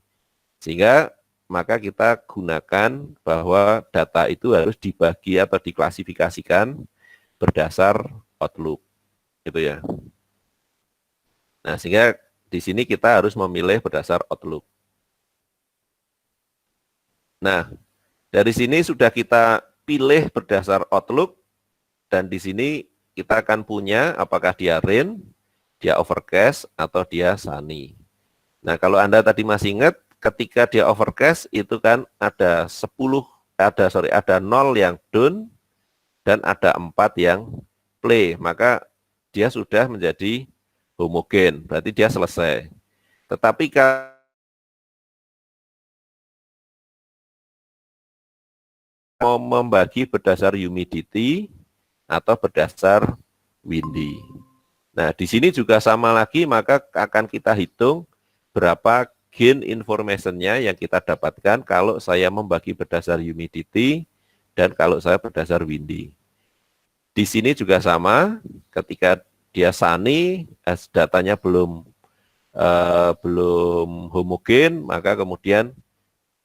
Sehingga maka kita gunakan bahwa data itu harus dibagi atau diklasifikasikan berdasar outlook. Gitu ya. Nah, sehingga di sini kita harus memilih berdasar outlook. Nah, dari sini sudah kita pilih berdasar Outlook, dan di sini kita akan punya apakah dia rain, dia overcast, atau dia sunny. Nah, kalau Anda tadi masih ingat, ketika dia overcast itu kan ada 0 yang down dan ada 4 yang play, maka dia sudah menjadi homogen, berarti dia selesai. Tetapi kalau mau membagi berdasar humidity atau berdasar windy. Nah, di sini juga sama lagi, maka akan kita hitung berapa gain information-nya yang kita dapatkan kalau saya membagi berdasar humidity dan kalau saya berdasar windy. Di sini juga sama, ketika dia sunny, datanya belum homogen, maka kemudian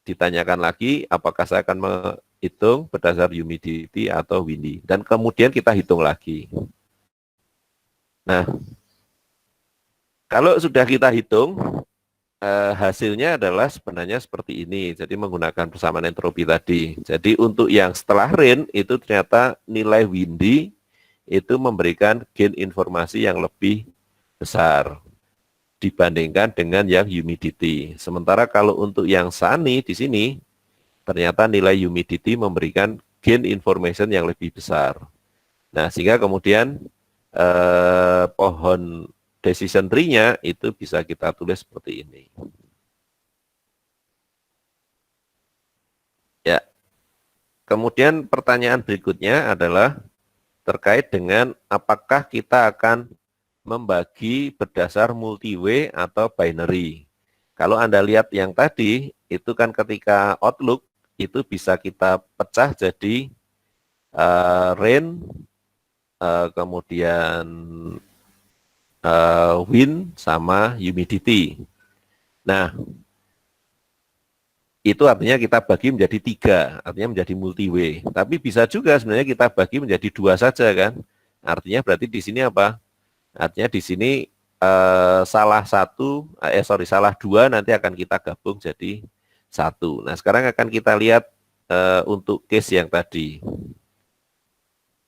ditanyakan lagi apakah saya akan menghitung berdasar humidity atau windy, dan kemudian kita hitung lagi. Nah, kalau sudah kita hitung, hasilnya adalah sebenarnya seperti ini. Jadi menggunakan persamaan entropi tadi. Jadi untuk yang setelah rain itu ternyata nilai windy itu memberikan gain informasi yang lebih besar dibandingkan dengan yang humidity. Sementara kalau untuk yang sunny di sini, ternyata nilai humidity memberikan gain information yang lebih besar. Nah, sehingga kemudian pohon decision tree-nya itu bisa kita tulis seperti ini. Ya. Kemudian pertanyaan berikutnya adalah terkait dengan apakah kita akan membagi berdasar multi-way atau binary. Kalau Anda lihat yang tadi, itu kan ketika Outlook, itu bisa kita pecah jadi rain, kemudian wind, sama humidity. Nah, itu artinya kita bagi menjadi 3, artinya menjadi multi-way. Tapi bisa juga sebenarnya kita bagi menjadi 2 saja kan. Artinya berarti di sini apa? Artinya di sini salah 2 nanti akan kita gabung jadi 1. Nah, sekarang akan kita lihat untuk case yang tadi.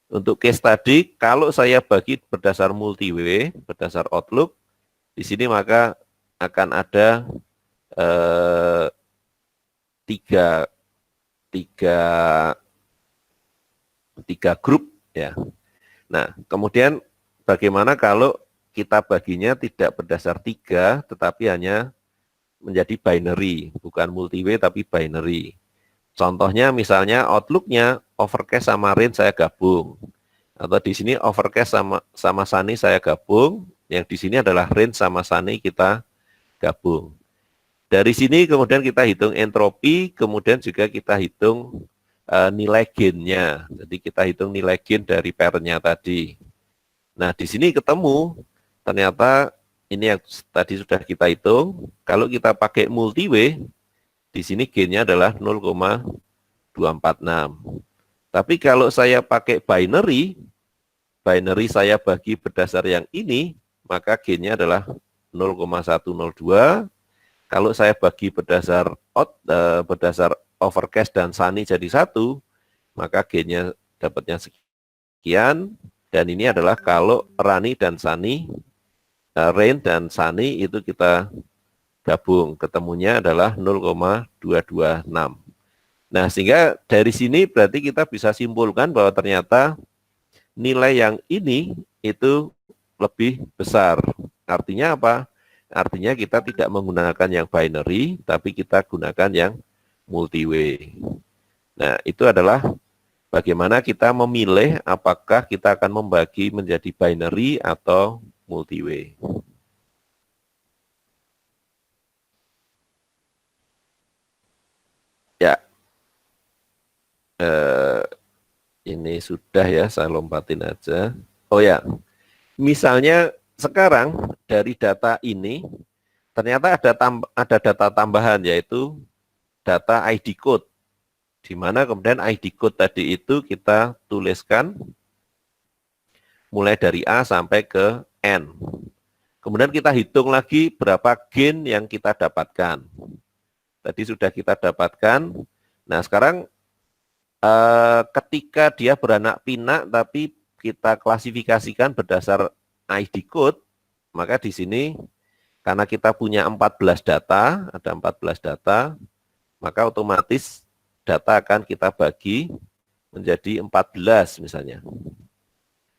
Untuk case tadi, kalau saya bagi berdasar multi-way, berdasar Outlook, di sini maka akan ada tiga grup ya. Nah, kemudian bagaimana kalau kita baginya tidak berdasar 3, tetapi hanya menjadi binary, bukan multi-way tapi binary. Contohnya misalnya Outlook-nya overcast sama rain saya gabung, atau di sini overcast sama sunny saya gabung, yang di sini adalah rain sama sunny kita gabung. Dari sini kemudian kita hitung entropi, kemudian juga kita hitung nilai gain-nya. Jadi kita hitung nilai gain dari pair-nya tadi. Nah, di sini ketemu ternyata ini yang tadi sudah kita hitung. Kalau kita pakai multi-way, di sini gain-nya adalah 0,246. Tapi kalau saya pakai binary saya bagi berdasar yang ini, maka gain-nya adalah 0,102. Kalau saya bagi berdasar overcast dan sunny jadi 1, maka gain-nya dapatnya sekian. Dan ini adalah kalau rain dan sunny itu kita gabung, ketemunya adalah 0,226. Nah, sehingga dari sini berarti kita bisa simpulkan bahwa ternyata nilai yang ini itu lebih besar. Artinya apa? Artinya kita tidak menggunakan yang binary, tapi kita gunakan yang multi-way. Nah, itu adalah bagaimana kita memilih apakah kita akan membagi menjadi binary atau multi-way. Ya, ini sudah ya, saya lompatin aja. Oh ya, misalnya sekarang dari data ini ternyata ada data tambahan, yaitu data ID code, di mana kemudian ID code tadi itu kita tuliskan mulai dari A sampai ke N. Kemudian kita hitung lagi berapa gain yang kita dapatkan. Tadi sudah kita dapatkan. Nah, sekarang ketika dia beranak pinak tapi kita klasifikasikan berdasar ID code, maka di sini karena kita punya 14 data, ada 14 data, maka otomatis data akan kita bagi menjadi 14 misalnya.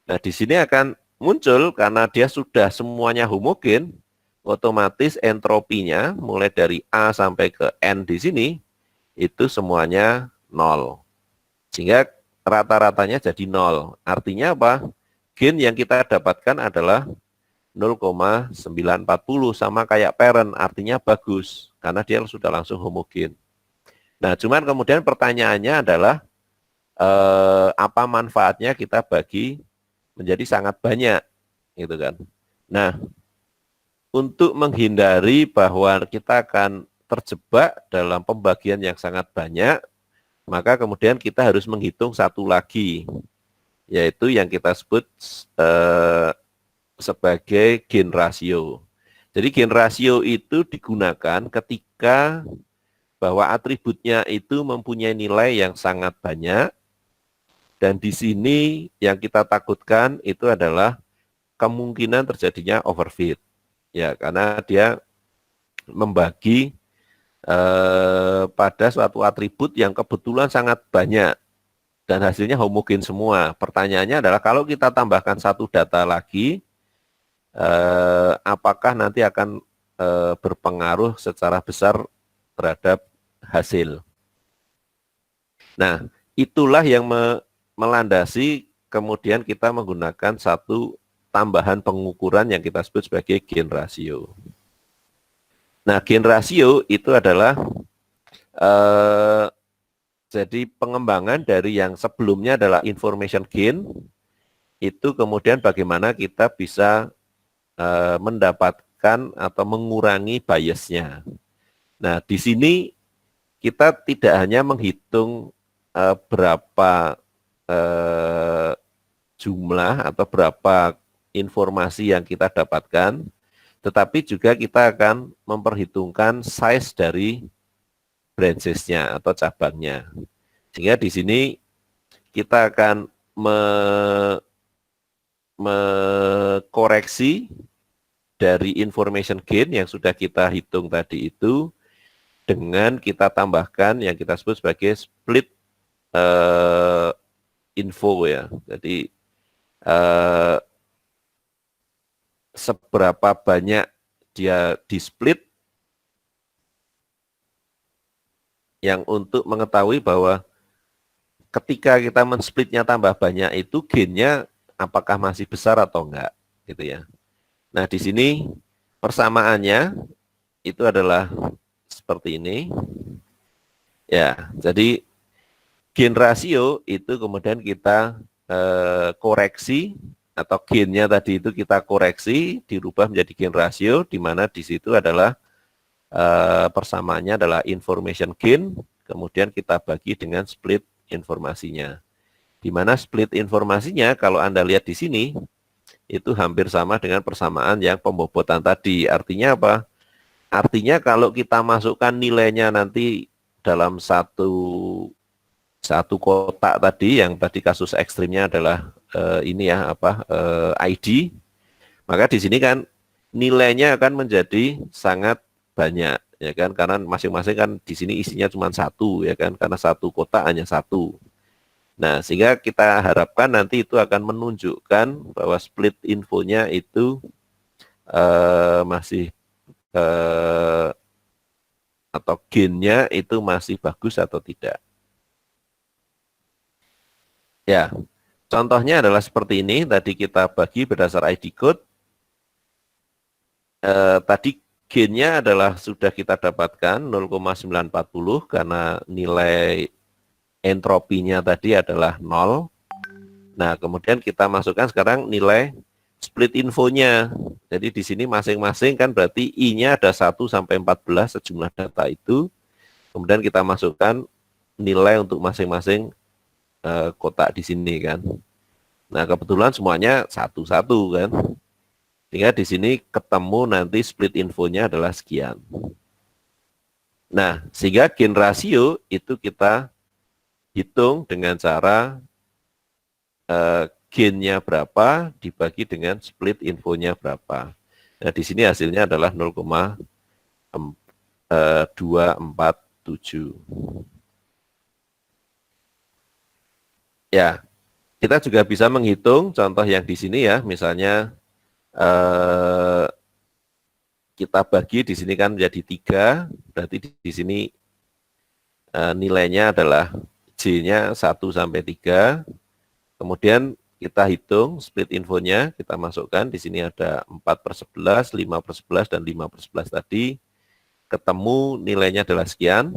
Nah, di sini akan muncul karena dia sudah semuanya homogen, otomatis entropinya mulai dari A sampai ke N di sini itu semuanya 0. Sehingga rata-ratanya jadi 0. Artinya apa? Gen yang kita dapatkan adalah 0,940 sama kayak parent, artinya bagus karena dia sudah langsung homogen. Nah, cuman kemudian pertanyaannya adalah apa manfaatnya kita bagi menjadi sangat banyak, gitu kan? Nah, untuk menghindari bahwa kita akan terjebak dalam pembagian yang sangat banyak, maka kemudian kita harus menghitung satu lagi, yaitu yang kita sebut sebagai gain ratio. Jadi gain ratio itu digunakan ketika bahwa atributnya itu mempunyai nilai yang sangat banyak, dan di sini yang kita takutkan itu adalah kemungkinan terjadinya overfit. Ya, karena dia membagi pada suatu atribut yang kebetulan sangat banyak dan hasilnya homogen semua. Pertanyaannya adalah kalau kita tambahkan satu data lagi, apakah nanti akan berpengaruh secara besar terhadap hasil. Nah, itulah yang melandasi kemudian kita menggunakan satu tambahan pengukuran yang kita sebut sebagai gain ratio. Nah, gain ratio itu adalah jadi pengembangan dari yang sebelumnya adalah information gain, itu kemudian bagaimana kita bisa mendapatkan atau mengurangi biasnya. Nah, di sini kita tidak hanya menghitung berapa jumlah atau berapa informasi yang kita dapatkan, tetapi juga kita akan memperhitungkan size dari branches-nya atau cabangnya. Sehingga di sini kita akan mengkoreksi dari information gain yang sudah kita hitung tadi itu dengan kita tambahkan yang kita sebut sebagai split info ya. Jadi seberapa banyak dia di-split yang untuk mengetahui bahwa ketika kita men-splitnya tambah banyak itu gainnya apakah masih besar atau enggak gitu ya. Nah, di sini persamaannya itu adalah seperti ini. Ya, jadi gain ratio itu kemudian kita koreksi atau gainnya tadi itu kita koreksi dirubah menjadi gain ratio, di mana di situ adalah persamaannya adalah information gain, kemudian kita bagi dengan split informasinya. Di mana split informasinya kalau Anda lihat di sini itu hampir sama dengan persamaan yang pembobotan tadi. Artinya apa? Artinya kalau kita masukkan nilainya nanti dalam satu kotak tadi, yang tadi kasus ekstrimnya adalah ini ya ID, maka di sini kan nilainya akan menjadi sangat banyak ya kan, karena masing-masing kan di sini isinya cuma satu ya kan, karena satu kotak hanya satu. Nah, sehingga kita harapkan nanti itu akan menunjukkan bahwa split infonya itu masih atau gainnya itu masih bagus atau tidak. Ya, contohnya adalah seperti ini. Tadi kita bagi berdasar ID code. Tadi gainnya adalah sudah kita dapatkan 0,940 karena nilai entropinya tadi adalah 0. Nah, kemudian kita masukkan sekarang nilai split infonya. Jadi di sini masing-masing kan berarti I-nya ada 1 sampai 14 sejumlah data itu. Kemudian kita masukkan nilai untuk masing-masing kotak di sini kan. Nah, kebetulan semuanya satu-satu kan. Sehingga di sini ketemu nanti split infonya adalah sekian. Nah, sehingga gain ratio itu kita hitung dengan cara gain-nya berapa dibagi dengan split infonya berapa. Nah, di sini hasilnya adalah 0,247. Ya, kita juga bisa menghitung contoh yang di sini ya, misalnya kita bagi di sini kan menjadi 3, berarti di sini nilainya adalah J-nya 1 sampai 3. Kemudian kita hitung split infonya, kita masukkan di sini ada 4/11, 5/11 dan 5/11 tadi. Ketemu nilainya adalah sekian.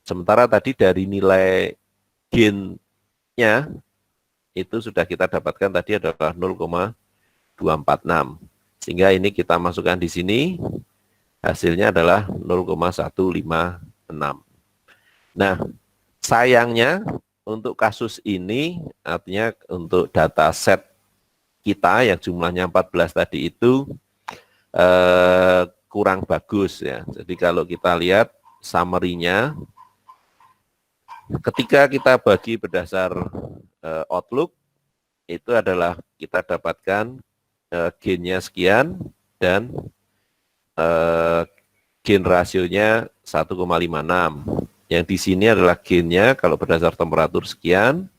Sementara tadi dari nilai gain-nya itu sudah kita dapatkan tadi adalah 0,246. Sehingga ini kita masukkan di sini, hasilnya adalah 0,156. Nah, sayangnya untuk kasus ini, artinya untuk data set kita yang jumlahnya 14 tadi itu kurang bagus ya. Jadi kalau kita lihat summary-nya, ketika kita bagi berdasar Outlook, itu adalah kita dapatkan gain-nya sekian dan gain rasionya 1,56. Yang di sini adalah gain-nya kalau berdasar temperatur sekian,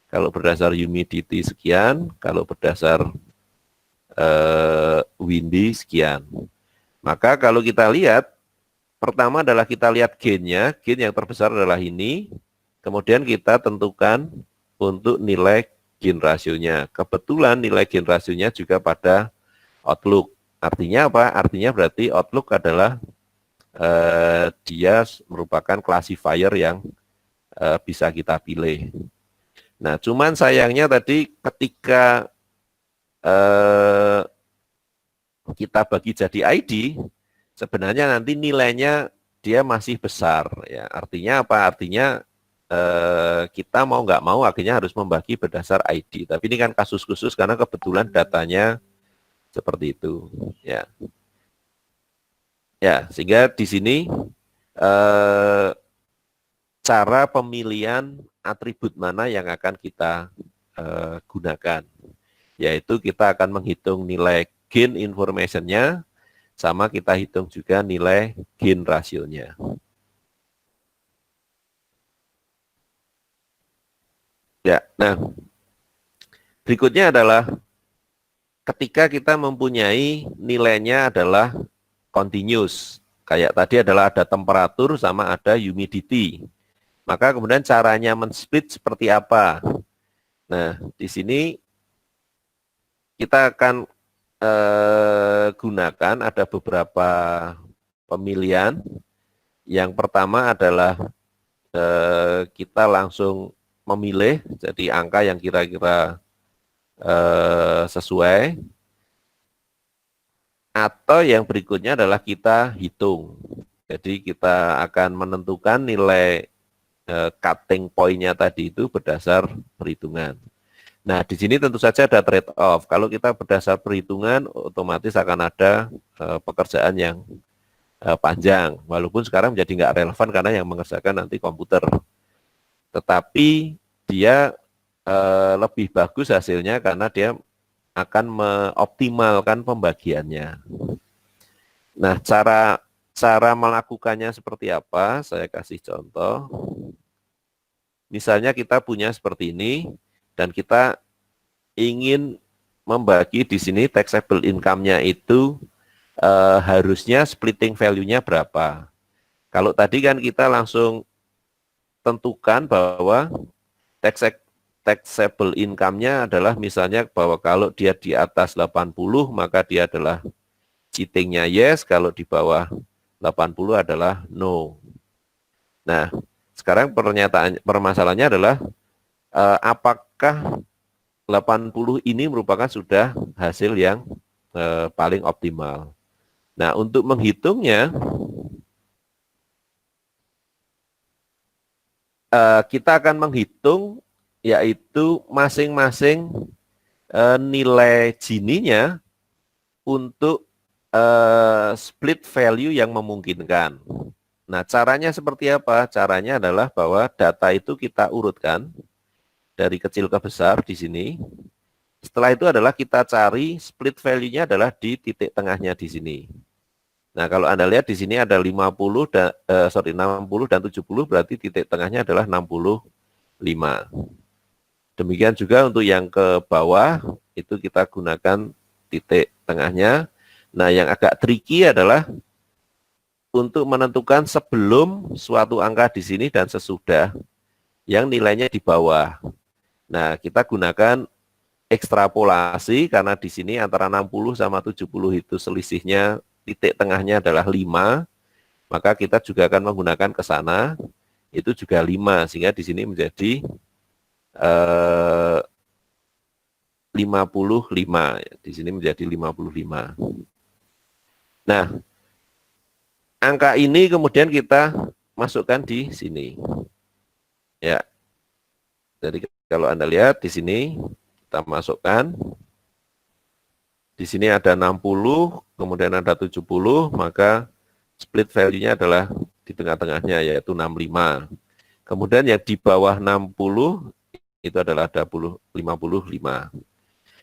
kalau berdasar humidity sekian, kalau berdasar windy sekian. Maka kalau kita lihat, pertama adalah kita lihat gain-nya, gain yang terbesar adalah ini, kemudian kita tentukan untuk nilai gain rasionya. Kebetulan nilai gain rasionya juga pada Outlook. Artinya apa? Artinya berarti Outlook adalah dia merupakan classifier yang bisa kita pilih. Nah, cuman sayangnya tadi ketika kita bagi jadi ID, sebenarnya nanti nilainya dia masih besar. Ya, artinya apa? Artinya kita mau nggak mau akhirnya harus membagi berdasar ID. Tapi ini kan kasus khusus karena kebetulan datanya seperti itu. Ya. Ya, sehingga di sini cara pemilihan atribut mana yang akan kita gunakan, yaitu kita akan menghitung nilai gain information-nya, sama kita hitung juga nilai gain rasionya. Ya, nah berikutnya adalah ketika kita mempunyai nilainya adalah continuous. Kayak tadi adalah ada temperatur sama ada humidity. Maka kemudian caranya men-split seperti apa? Nah, di sini kita akan gunakan ada beberapa pemilihan. Yang pertama adalah kita langsung memilih, jadi angka yang kira-kira sesuai. Atau yang berikutnya adalah kita hitung. Jadi kita akan menentukan nilai cutting point-nya tadi itu berdasar perhitungan. Nah, di sini tentu saja ada trade-off. Kalau kita berdasar perhitungan, otomatis akan ada pekerjaan yang panjang. Walaupun sekarang menjadi nggak relevan karena yang mengerjakan nanti komputer. Tetapi dia lebih bagus hasilnya karena dia akan mengoptimalkan pembagiannya. Nah, cara melakukannya seperti apa? Saya kasih contoh. Misalnya kita punya seperti ini, dan kita ingin membagi di sini taxable income-nya itu harusnya splitting value-nya berapa. Kalau tadi kan kita langsung tentukan bahwa taxable income-nya adalah misalnya bahwa kalau dia di atas 80 maka dia adalah cheating-nya yes, kalau di bawah 80 adalah no. Nah, sekarang permasalahannya adalah apakah 80 ini merupakan sudah hasil yang paling optimal. Nah, untuk menghitungnya kita akan menghitung yaitu masing-masing nilai Gini-nya untuk split value yang memungkinkan. Nah, caranya seperti apa? Caranya adalah bahwa data itu kita urutkan dari kecil ke besar di sini. Setelah itu adalah kita cari split value-nya adalah di titik tengahnya di sini. Nah, kalau Anda lihat di sini ada 60 dan 70, berarti titik tengahnya adalah 65. Demikian juga untuk yang ke bawah, itu kita gunakan titik tengahnya. Nah, yang agak tricky adalah untuk menentukan sebelum suatu angka di sini dan sesudah yang nilainya di bawah. Nah, kita gunakan ekstrapolasi karena di sini antara 60 sama 70 itu selisihnya titik tengahnya adalah 5, maka kita juga akan menggunakan ke sana, itu juga 5, sehingga di sini menjadi 55. Di sini menjadi 55. Nah, angka ini kemudian kita masukkan di sini. Ya. Jadi kalau Anda lihat di sini kita masukkan. Di sini ada 60, kemudian ada 70, maka split value-nya adalah di tengah-tengahnya yaitu 65. Kemudian yang di bawah 60 itu adalah ada 55.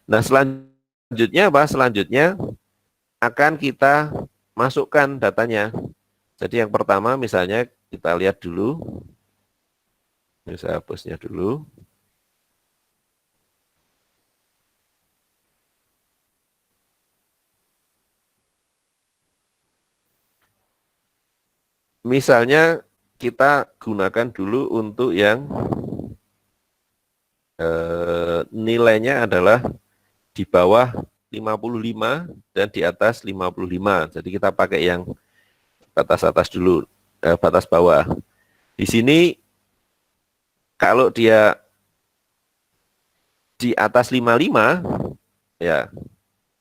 Nah, selanjutnya apa? Selanjutnya akan kita masukkan datanya. Jadi yang pertama misalnya kita lihat dulu. Ini saya hapusnya dulu. Misalnya kita gunakan dulu untuk yang nilainya adalah di bawah 55 dan di atas 55. Jadi kita pakai yang batas atas dulu, batas bawah. Di sini kalau dia di atas 55, ya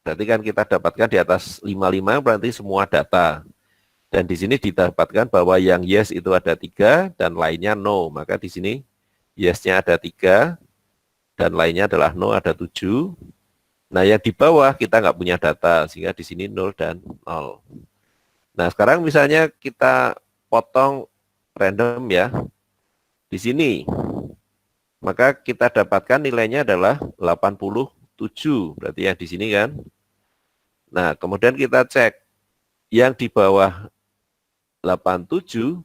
berarti kan kita dapatkan di atas 55 berarti semua data. Dan di sini didapatkan bahwa yang yes itu ada 3 dan lainnya no. Maka di sini yes-nya ada 3 dan lainnya adalah no ada 7. Nah, yang di bawah kita nggak punya data sehingga di sini 0 dan 0. Nah, sekarang misalnya kita potong random ya. Di sini maka kita dapatkan nilainya adalah 87. Berarti yang di sini kan. Nah, kemudian kita cek yang di bawah 87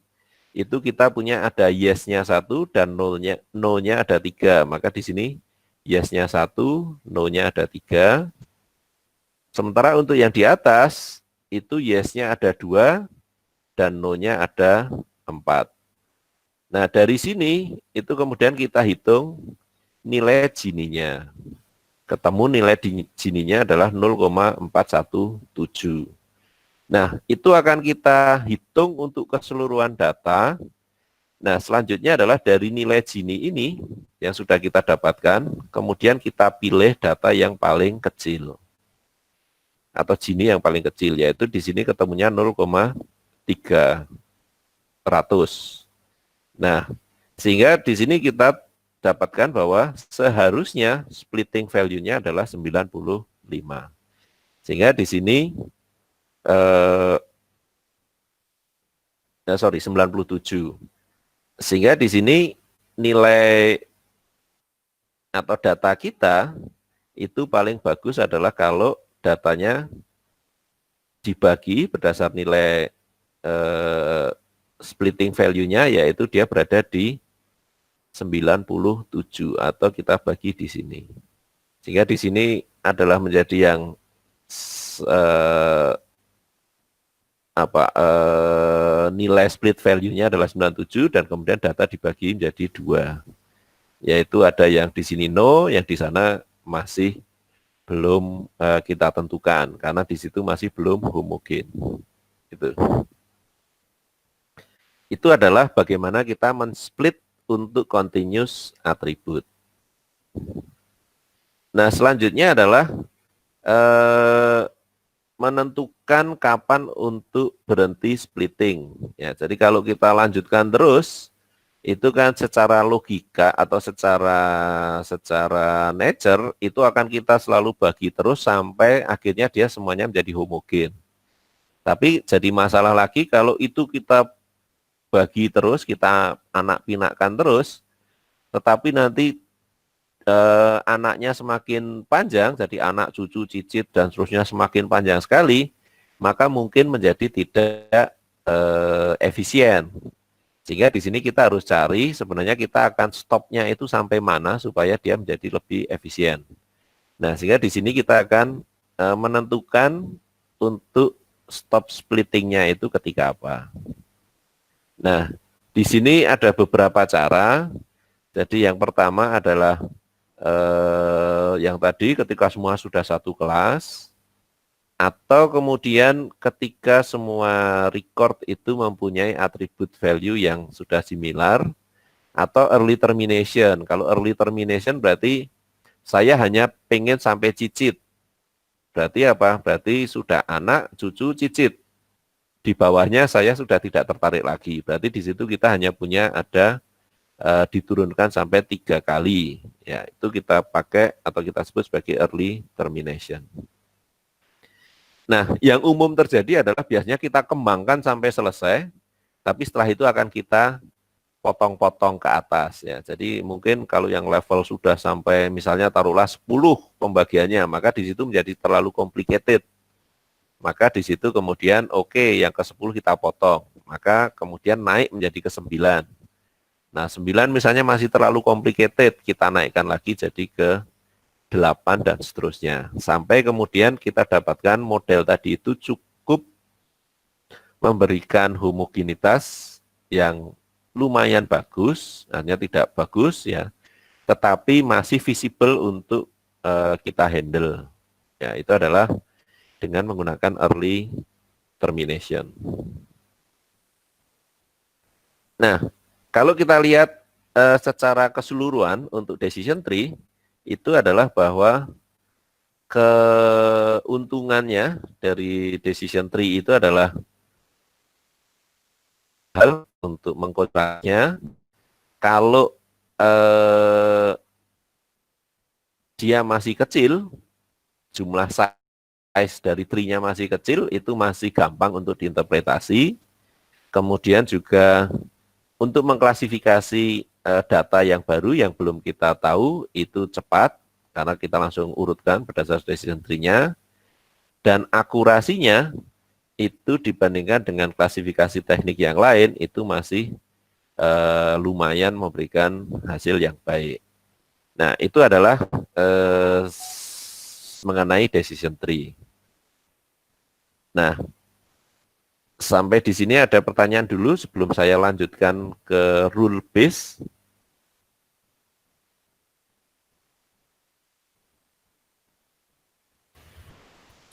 itu kita punya ada yes-nya 1 dan no-nya ada 3. Maka di sini yes-nya 1, no-nya ada 3. Sementara untuk yang di atas itu yes-nya ada 2 dan no-nya ada 4. Nah, dari sini itu kemudian kita hitung nilai Gini-nya. Ketemu nilai Gini-nya adalah 0,417. Nah, itu akan kita hitung untuk keseluruhan data. Nah, selanjutnya adalah dari nilai Gini ini yang sudah kita dapatkan, kemudian kita pilih data yang paling kecil. Atau Gini yang paling kecil, yaitu di sini ketemunya 0,300. Nah, sehingga di sini kita dapatkan bahwa seharusnya splitting value-nya adalah 95. Sehingga di sini 97. Sehingga di sini nilai atau data kita itu paling bagus adalah kalau datanya dibagi berdasar nilai splitting value-nya, yaitu dia berada di 97 atau kita bagi di sini. Sehingga di sini adalah menjadi yang nilai split value-nya adalah 97 dan kemudian data dibagi menjadi 2. Yaitu ada yang di sini no, yang di sana masih belum kita tentukan karena di situ masih belum homogen. Itu adalah bagaimana kita men-split untuk continuous attribute. Nah, selanjutnya adalah menentukan kapan untuk berhenti splitting. Ya, jadi kalau kita lanjutkan terus, itu kan secara logika atau secara nature itu akan kita selalu bagi terus sampai akhirnya dia semuanya menjadi homogen. Tapi jadi masalah lagi kalau itu kita bagi terus, kita anak pinakkan terus, tetapi nanti anaknya semakin panjang, jadi anak, cucu, cicit, dan seterusnya semakin panjang sekali, maka mungkin menjadi tidak efisien. Sehingga di sini kita harus cari sebenarnya kita akan stopnya itu sampai mana supaya dia menjadi lebih efisien. Nah, sehingga di sini kita akan menentukan untuk stop splittingnya itu ketika apa. Nah, di sini ada beberapa cara. Jadi yang pertama adalah yang tadi ketika semua sudah satu kelas, atau kemudian ketika semua record itu mempunyai atribut value yang sudah similar, atau early termination. Kalau early termination berarti saya hanya pengen sampai cicit. Berarti apa? Berarti sudah anak, cucu, cicit. Di bawahnya saya sudah tidak tertarik lagi. Berarti di situ kita hanya punya ada diturunkan sampai 3 kali. Ya, itu kita pakai atau kita sebut sebagai early termination. Nah, yang umum terjadi adalah biasanya kita kembangkan sampai selesai, tapi setelah itu akan kita potong-potong ke atas. Ya. Jadi mungkin kalau yang level sudah sampai misalnya taruhlah 10 pembagiannya, maka di situ menjadi terlalu complicated. Maka di situ kemudian yang ke-10 kita potong. Maka kemudian naik menjadi ke-9. Nah, 9 misalnya masih terlalu complicated, kita naikkan lagi jadi ke 8 dan seterusnya. Sampai kemudian kita dapatkan model tadi itu cukup memberikan homogenitas yang lumayan bagus, hanya tidak bagus ya, tetapi masih visible untuk kita handle. Ya, itu adalah dengan menggunakan early termination. Nah, kalau kita lihat secara keseluruhan untuk decision tree, itu adalah bahwa keuntungannya dari decision tree itu adalah hal untuk mengkotaknya. Kalau dia masih kecil, jumlah size dari tree-nya masih kecil, itu masih gampang untuk diinterpretasi. Kemudian juga untuk mengklasifikasi data yang baru yang belum kita tahu itu cepat karena kita langsung urutkan berdasarkan decision tree-nya, dan akurasinya itu dibandingkan dengan klasifikasi teknik yang lain itu masih lumayan memberikan hasil yang baik. Nah, itu adalah mengenai decision tree. Nah, sampai di sini ada pertanyaan dulu sebelum saya lanjutkan ke rule base.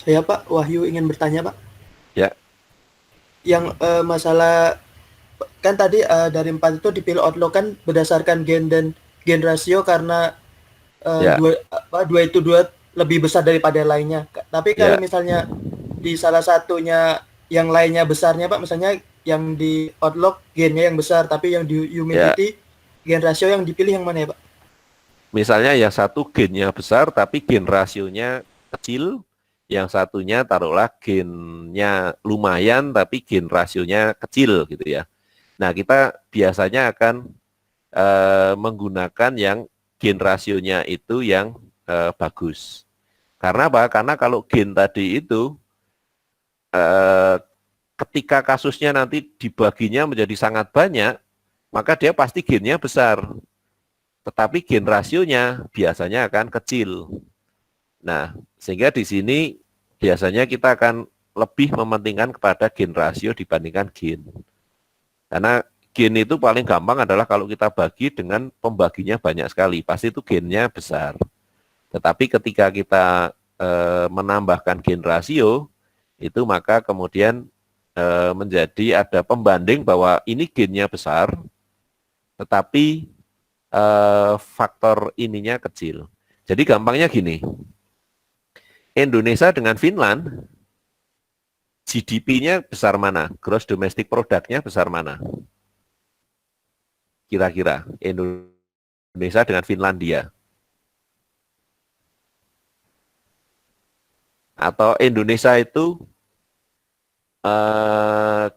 Saya Pak Wahyu ingin bertanya Pak. Ya. Yang masalah kan tadi dari 4 itu dipilih outlook kan berdasarkan gen dan gen rasio karena Ya. dua itu lebih besar daripada lainnya. Tapi kalau misalnya di salah satunya yang lainnya besarnya Pak, misalnya yang di outlook gennya yang besar, tapi yang di humidity gen rasio yang dipilih yang mana ya Pak? Misalnya yang satu gennya besar tapi gen rasionya kecil, yang satunya taruhlah gennya lumayan tapi gen rasionya kecil gitu ya. Nah, kita biasanya akan menggunakan yang gen rasionya itu yang bagus. Karena apa? Karena kalau gen tadi itu ketika kasusnya nanti dibaginya menjadi sangat banyak, maka dia pasti gennya besar. Tetapi gen rasionya biasanya akan kecil. Nah, sehingga di sini biasanya kita akan lebih mementingkan kepada gen rasio dibandingkan gen. Karena gen itu paling gampang adalah kalau kita bagi dengan pembaginya banyak sekali, pasti itu gennya besar. Tetapi ketika kita menambahkan gen rasio, itu maka kemudian menjadi ada pembanding bahwa ini gennya besar, tetapi faktor ininya kecil. Jadi gampangnya gini, Indonesia dengan Finland, GDP-nya besar mana? Gross Domestic Product-nya besar mana? Kira-kira Indonesia dengan Finlandia. Atau Indonesia itu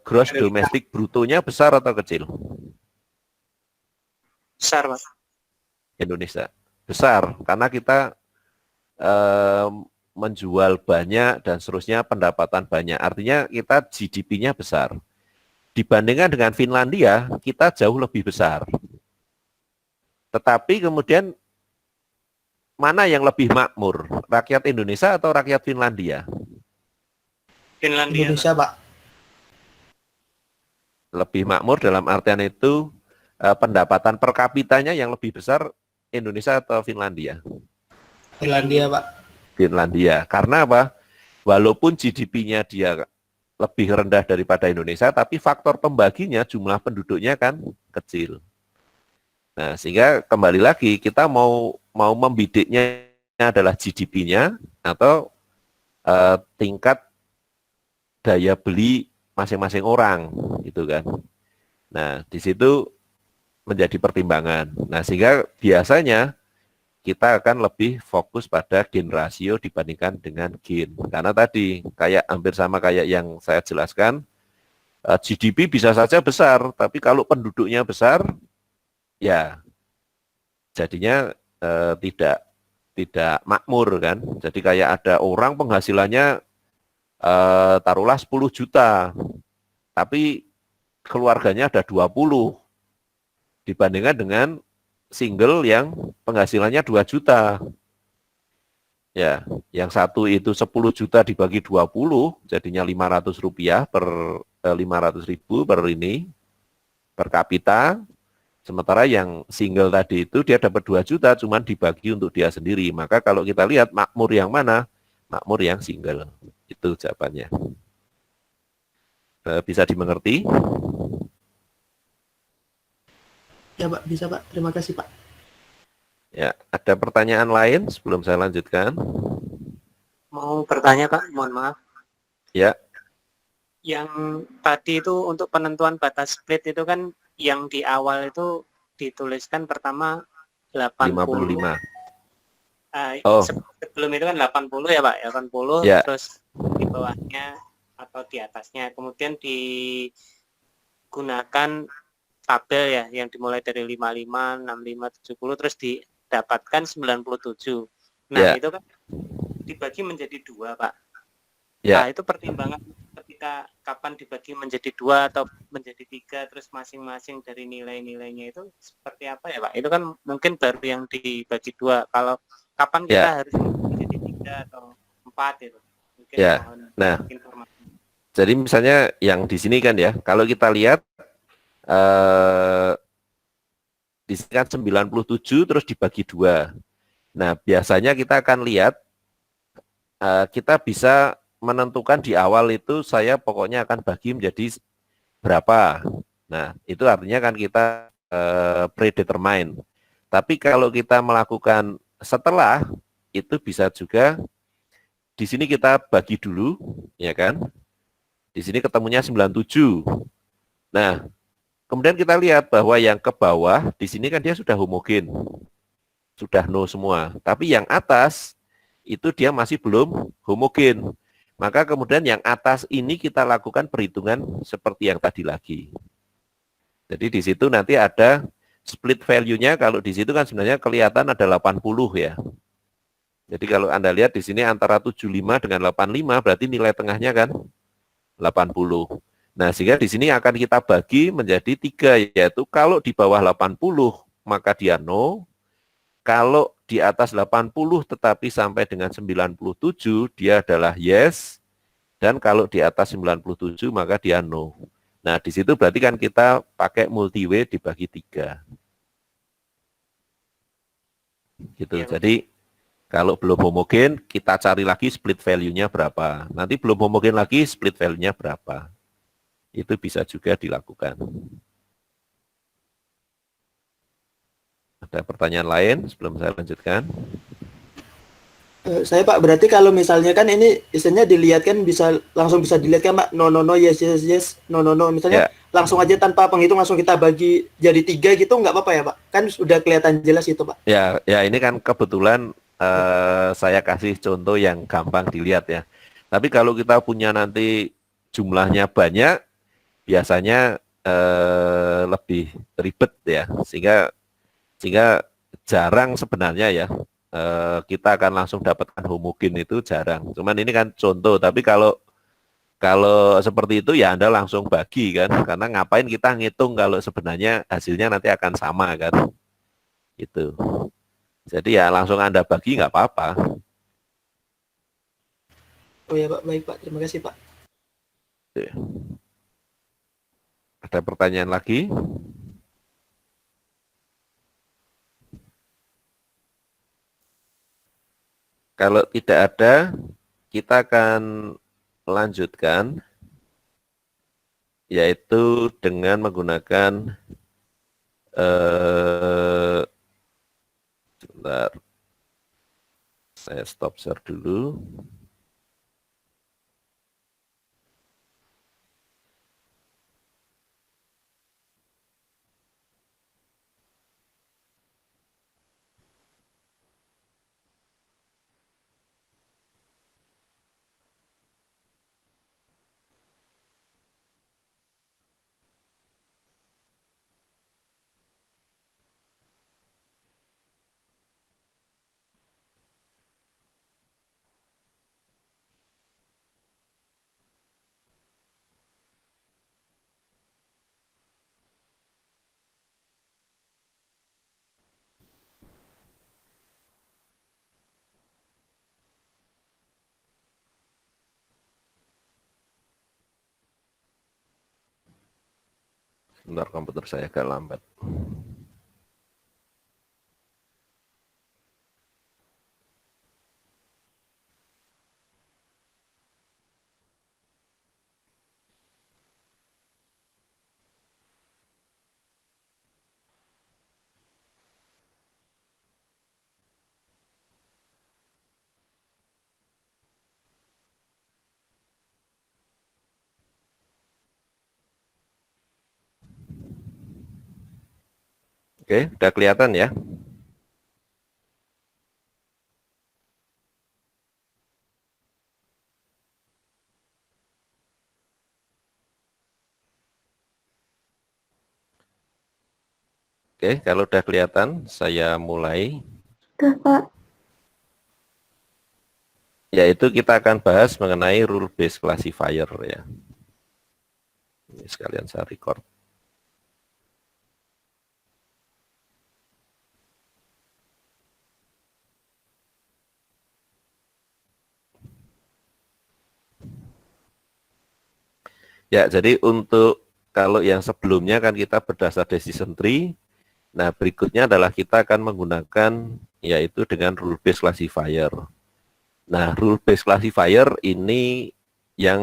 Gross domestic brutonya besar atau kecil? Besar, Pak. Indonesia besar karena kita menjual banyak dan seterusnya, pendapatan banyak. Artinya kita GDP-nya besar. Dibandingkan dengan Finlandia, kita jauh lebih besar. Tetapi kemudian mana yang lebih makmur? Rakyat Indonesia atau rakyat Finlandia? Finlandia. Indonesia, Pak. Lebih makmur dalam artian itu pendapatan per kapitanya yang lebih besar Indonesia atau Finlandia? Finlandia, Pak. Finlandia. Karena apa? Walaupun GDP-nya dia lebih rendah daripada Indonesia, tapi faktor pembaginya jumlah penduduknya kan kecil. Nah, sehingga kembali lagi kita mau membidiknya adalah GDP-nya atau tingkat daya beli masing-masing orang, gitu kan. Nah, di situ menjadi pertimbangan. Nah, sehingga biasanya kita akan lebih fokus pada gain rasio dibandingkan dengan gain. Karena tadi kayak hampir sama kayak yang saya jelaskan, GDP bisa saja besar, tapi kalau penduduknya besar, ya jadinya tidak makmur kan. Jadi kayak ada orang penghasilannya taruhlah 10 juta, tapi keluarganya ada 20, dibandingkan dengan single yang penghasilannya 2 juta. Ya, yang satu itu 10 juta dibagi 20, jadinya 500 rupiah per 500 ribu per ini, per kapita. Sementara yang single tadi itu dia dapat 2 juta, cuman dibagi untuk dia sendiri. Maka kalau kita lihat makmur yang mana? Makmur yang single. Itu jawabannya. Bisa dimengerti? Ya, Pak. Bisa, Pak. Terima kasih, Pak. Ya, ada pertanyaan lain sebelum saya lanjutkan? Mau bertanya, Pak? Mohon maaf. Ya. Yang tadi itu untuk penentuan batas split itu kan yang di awal itu dituliskan pertama 80. 55. Oh. Sebelum itu kan 80 ya, Pak. 80 Ya. Terus di bawahnya atau di atasnya. Kemudian digunakan tabel ya yang dimulai dari 55, 65, 70 terus didapatkan 97. Nah, itu kan dibagi menjadi 2, Pak. Nah, itu pertimbangan ketika kapan dibagi menjadi 2 atau menjadi 3 terus masing-masing dari nilai-nilainya itu seperti apa ya, Pak? Itu kan mungkin baru yang dibagi 2. Kalau kapan kita harus menjadi 3 atau 4 itu. Mungkin nah, jadi misalnya yang di sini kan ya, kalau kita lihat di sini kan 97 terus dibagi 2. Nah, biasanya kita akan lihat kita bisa menentukan di awal itu saya pokoknya akan bagi menjadi berapa. Nah, itu artinya kan kita predetermine. Tapi kalau kita melakukan setelah, itu bisa juga di sini kita bagi dulu, ya kan? Di sini ketemunya 97. Nah, kemudian kita lihat bahwa yang ke bawah di sini kan dia sudah homogen, sudah no semua. Tapi yang atas itu dia masih belum homogen. Maka kemudian yang atas ini kita lakukan perhitungan seperti yang tadi lagi. Jadi di situ nanti ada split value-nya. Kalau di situ kan sebenarnya kelihatan ada 80 ya. Jadi kalau Anda lihat di sini antara 75 dengan 85 berarti nilai tengahnya kan 80. Nah, sehingga di sini akan kita bagi menjadi 3, yaitu kalau di bawah 80 maka dia no, kalau di atas 80 tetapi sampai dengan 97 dia adalah yes, dan kalau di atas 97 maka dia no. Nah, di situ berarti kan kita pakai multi-way dibagi 3. Gitu. Ya. Jadi kalau belum homogen kita cari lagi split value-nya berapa. Nanti belum homogen lagi split value-nya berapa. Itu bisa juga dilakukan. Ada pertanyaan lain sebelum saya lanjutkan? Saya Pak, berarti kalau misalnya kan ini istilahnya dilihat kan langsung bisa dilihat kan Pak, no, yes, no, misalnya langsung aja tanpa penghitung langsung kita bagi jadi 3 gitu nggak apa-apa ya Pak? Kan sudah kelihatan jelas itu Pak. Ya ini kan kebetulan saya kasih contoh yang gampang dilihat ya. Tapi kalau kita punya nanti jumlahnya banyak, biasanya lebih ribet ya, sehingga jarang sebenarnya ya kita akan langsung dapatkan homogen, itu jarang. Cuman ini kan contoh, tapi kalau seperti itu ya Anda langsung bagi kan, karena ngapain kita ngitung kalau sebenarnya hasilnya nanti akan sama kan, gitu. Jadi ya langsung Anda bagi nggak apa-apa. Oh ya Pak, baik Pak. Terima kasih Pak. Ada pertanyaan lagi? Kalau tidak ada, kita akan lanjutkan, yaitu dengan menggunakan sebentar, saya stop share dulu. Sebentar, komputer saya agak lambat. Oke, udah kelihatan ya? Oke, kalau udah kelihatan, saya mulai. Udah, Pak. Yaitu kita akan bahas mengenai rule based classifier ya. Ini sekalian saya record. Ya, jadi untuk kalau yang sebelumnya kan kita berdasar decision tree. Nah, berikutnya adalah kita akan menggunakan yaitu dengan rule based classifier. Nah, rule based classifier ini yang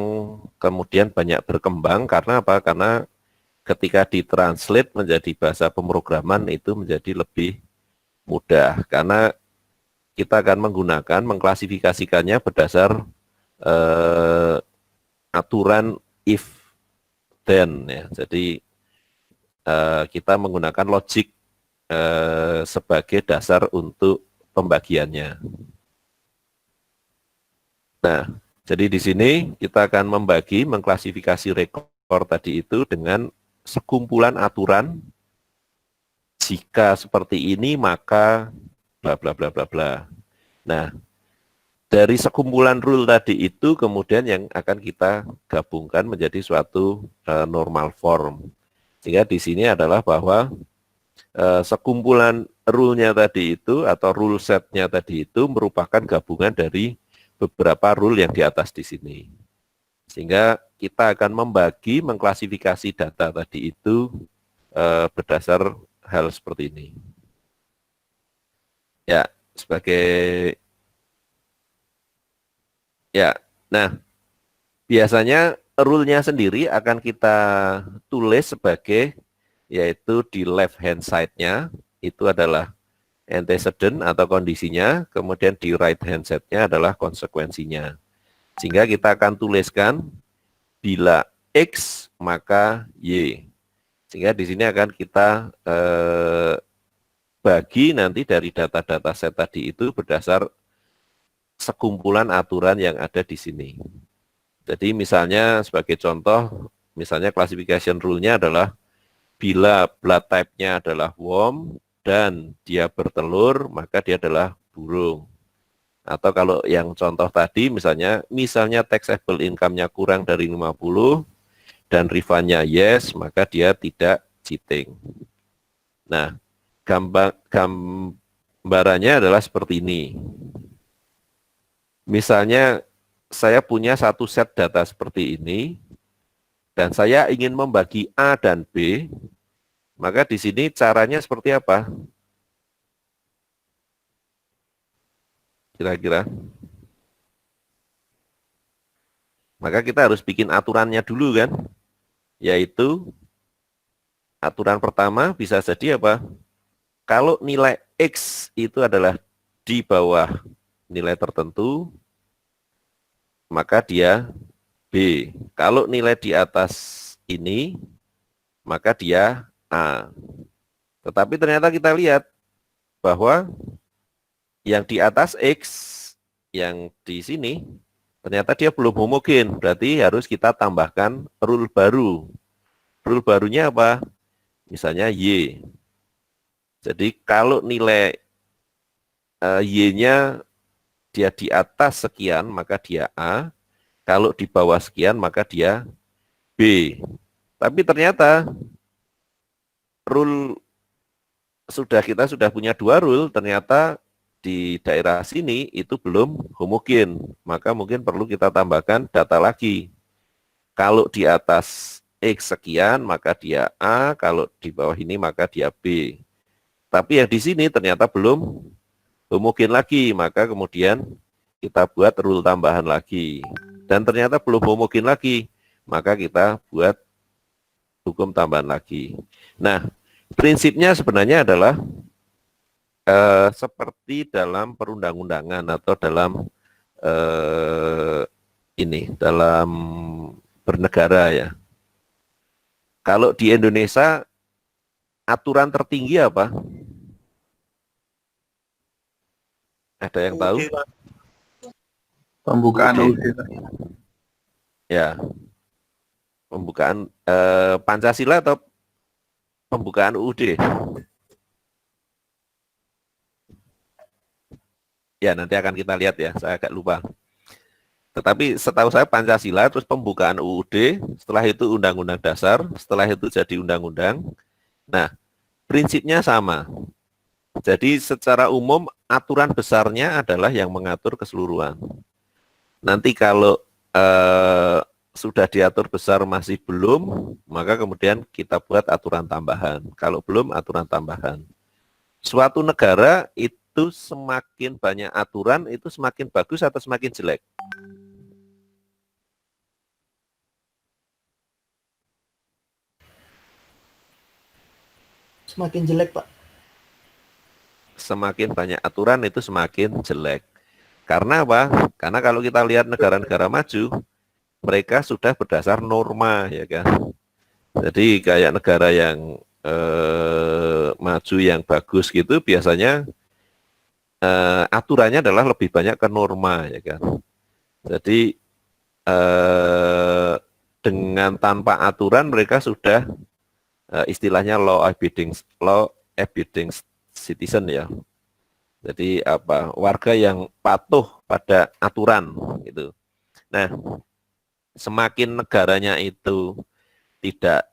kemudian banyak berkembang karena apa? Karena ketika ditranslate menjadi bahasa pemrograman itu menjadi lebih mudah karena kita akan mengklasifikasikannya berdasar aturan if then ya. Jadi kita menggunakan logic sebagai dasar untuk pembagiannya. Nah, jadi di sini kita akan mengklasifikasi rekor tadi itu dengan sekumpulan aturan. Jika seperti ini maka bla bla bla bla bla. Nah, dari sekumpulan rule tadi itu kemudian yang akan kita gabungkan menjadi suatu normal form. Sehingga di sini adalah bahwa sekumpulan rule-nya tadi itu atau rule set-nya tadi itu merupakan gabungan dari beberapa rule yang di atas di sini. Sehingga kita akan mengklasifikasi data tadi itu berdasar hal seperti ini. Ya, nah biasanya rule-nya sendiri akan kita tulis sebagai yaitu di left hand side-nya itu adalah antecedent atau kondisinya, kemudian di right hand side-nya adalah konsekuensinya. Sehingga kita akan tuliskan bila X maka Y. Sehingga di sini akan kita bagi nanti dari data-data set tadi itu berdasar sekumpulan aturan yang ada di sini. Jadi misalnya sebagai contoh, misalnya classification rule-nya adalah bila blood type-nya adalah worm dan dia bertelur, maka dia adalah burung. Atau kalau yang contoh tadi misalnya taxable income-nya kurang dari 50 dan refund-nya yes, maka dia tidak cheating. Nah, gambarannya adalah seperti ini. Misalnya saya punya satu set data seperti ini, dan saya ingin membagi A dan B, maka di sini caranya seperti apa? Kira-kira? Maka kita harus bikin aturannya dulu kan, yaitu aturan pertama bisa jadi apa? Kalau nilai X itu adalah di bawah nilai tertentu, maka dia B. Kalau nilai di atas ini, maka dia A. Tetapi ternyata kita lihat bahwa yang di atas X, yang di sini, ternyata dia belum homogen. Berarti harus kita tambahkan rule baru. Rule barunya apa? Misalnya Y. Jadi kalau nilai Y-nya dia di atas sekian, maka dia A. Kalau di bawah sekian, maka dia B. Tapi ternyata rule kita sudah punya dua rule, ternyata di daerah sini itu belum homogen. Maka mungkin perlu kita tambahkan data lagi. Kalau di atas X sekian, maka dia A. Kalau di bawah ini, maka dia B. Tapi yang di sini ternyata belum homogen lagi, maka kemudian kita buat rule tambahan lagi. Dan ternyata belum homogen lagi, maka kita buat hukum tambahan lagi. Nah, prinsipnya sebenarnya adalah seperti dalam perundang-undangan atau dalam dalam bernegara ya. Kalau di Indonesia, aturan tertinggi apa? Ada yang tahu? Pembukaan UUD. UUD. Ya. Pembukaan Pancasila atau pembukaan UUD? Ya, nanti akan kita lihat ya, saya agak lupa. Tetapi setahu saya Pancasila, terus pembukaan UUD, setelah itu Undang-Undang Dasar, setelah itu jadi Undang-Undang. Nah, prinsipnya sama. Jadi secara umum aturan besarnya adalah yang mengatur keseluruhan. Nanti kalau sudah diatur besar masih belum, maka kemudian kita buat aturan tambahan. Kalau belum, aturan tambahan. Suatu negara itu semakin banyak aturan, itu semakin bagus atau semakin jelek? Semakin jelek, Pak. Semakin banyak aturan itu semakin jelek. Karena apa? Karena kalau kita lihat negara-negara maju, mereka sudah berdasar norma, ya kan. Jadi kayak negara yang maju yang bagus gitu, biasanya aturannya adalah lebih banyak ke norma, ya kan. Jadi dengan tanpa aturan mereka sudah istilahnya law abiding citizen ya. Jadi apa? Warga yang patuh pada aturan gitu. Nah, semakin negaranya itu tidak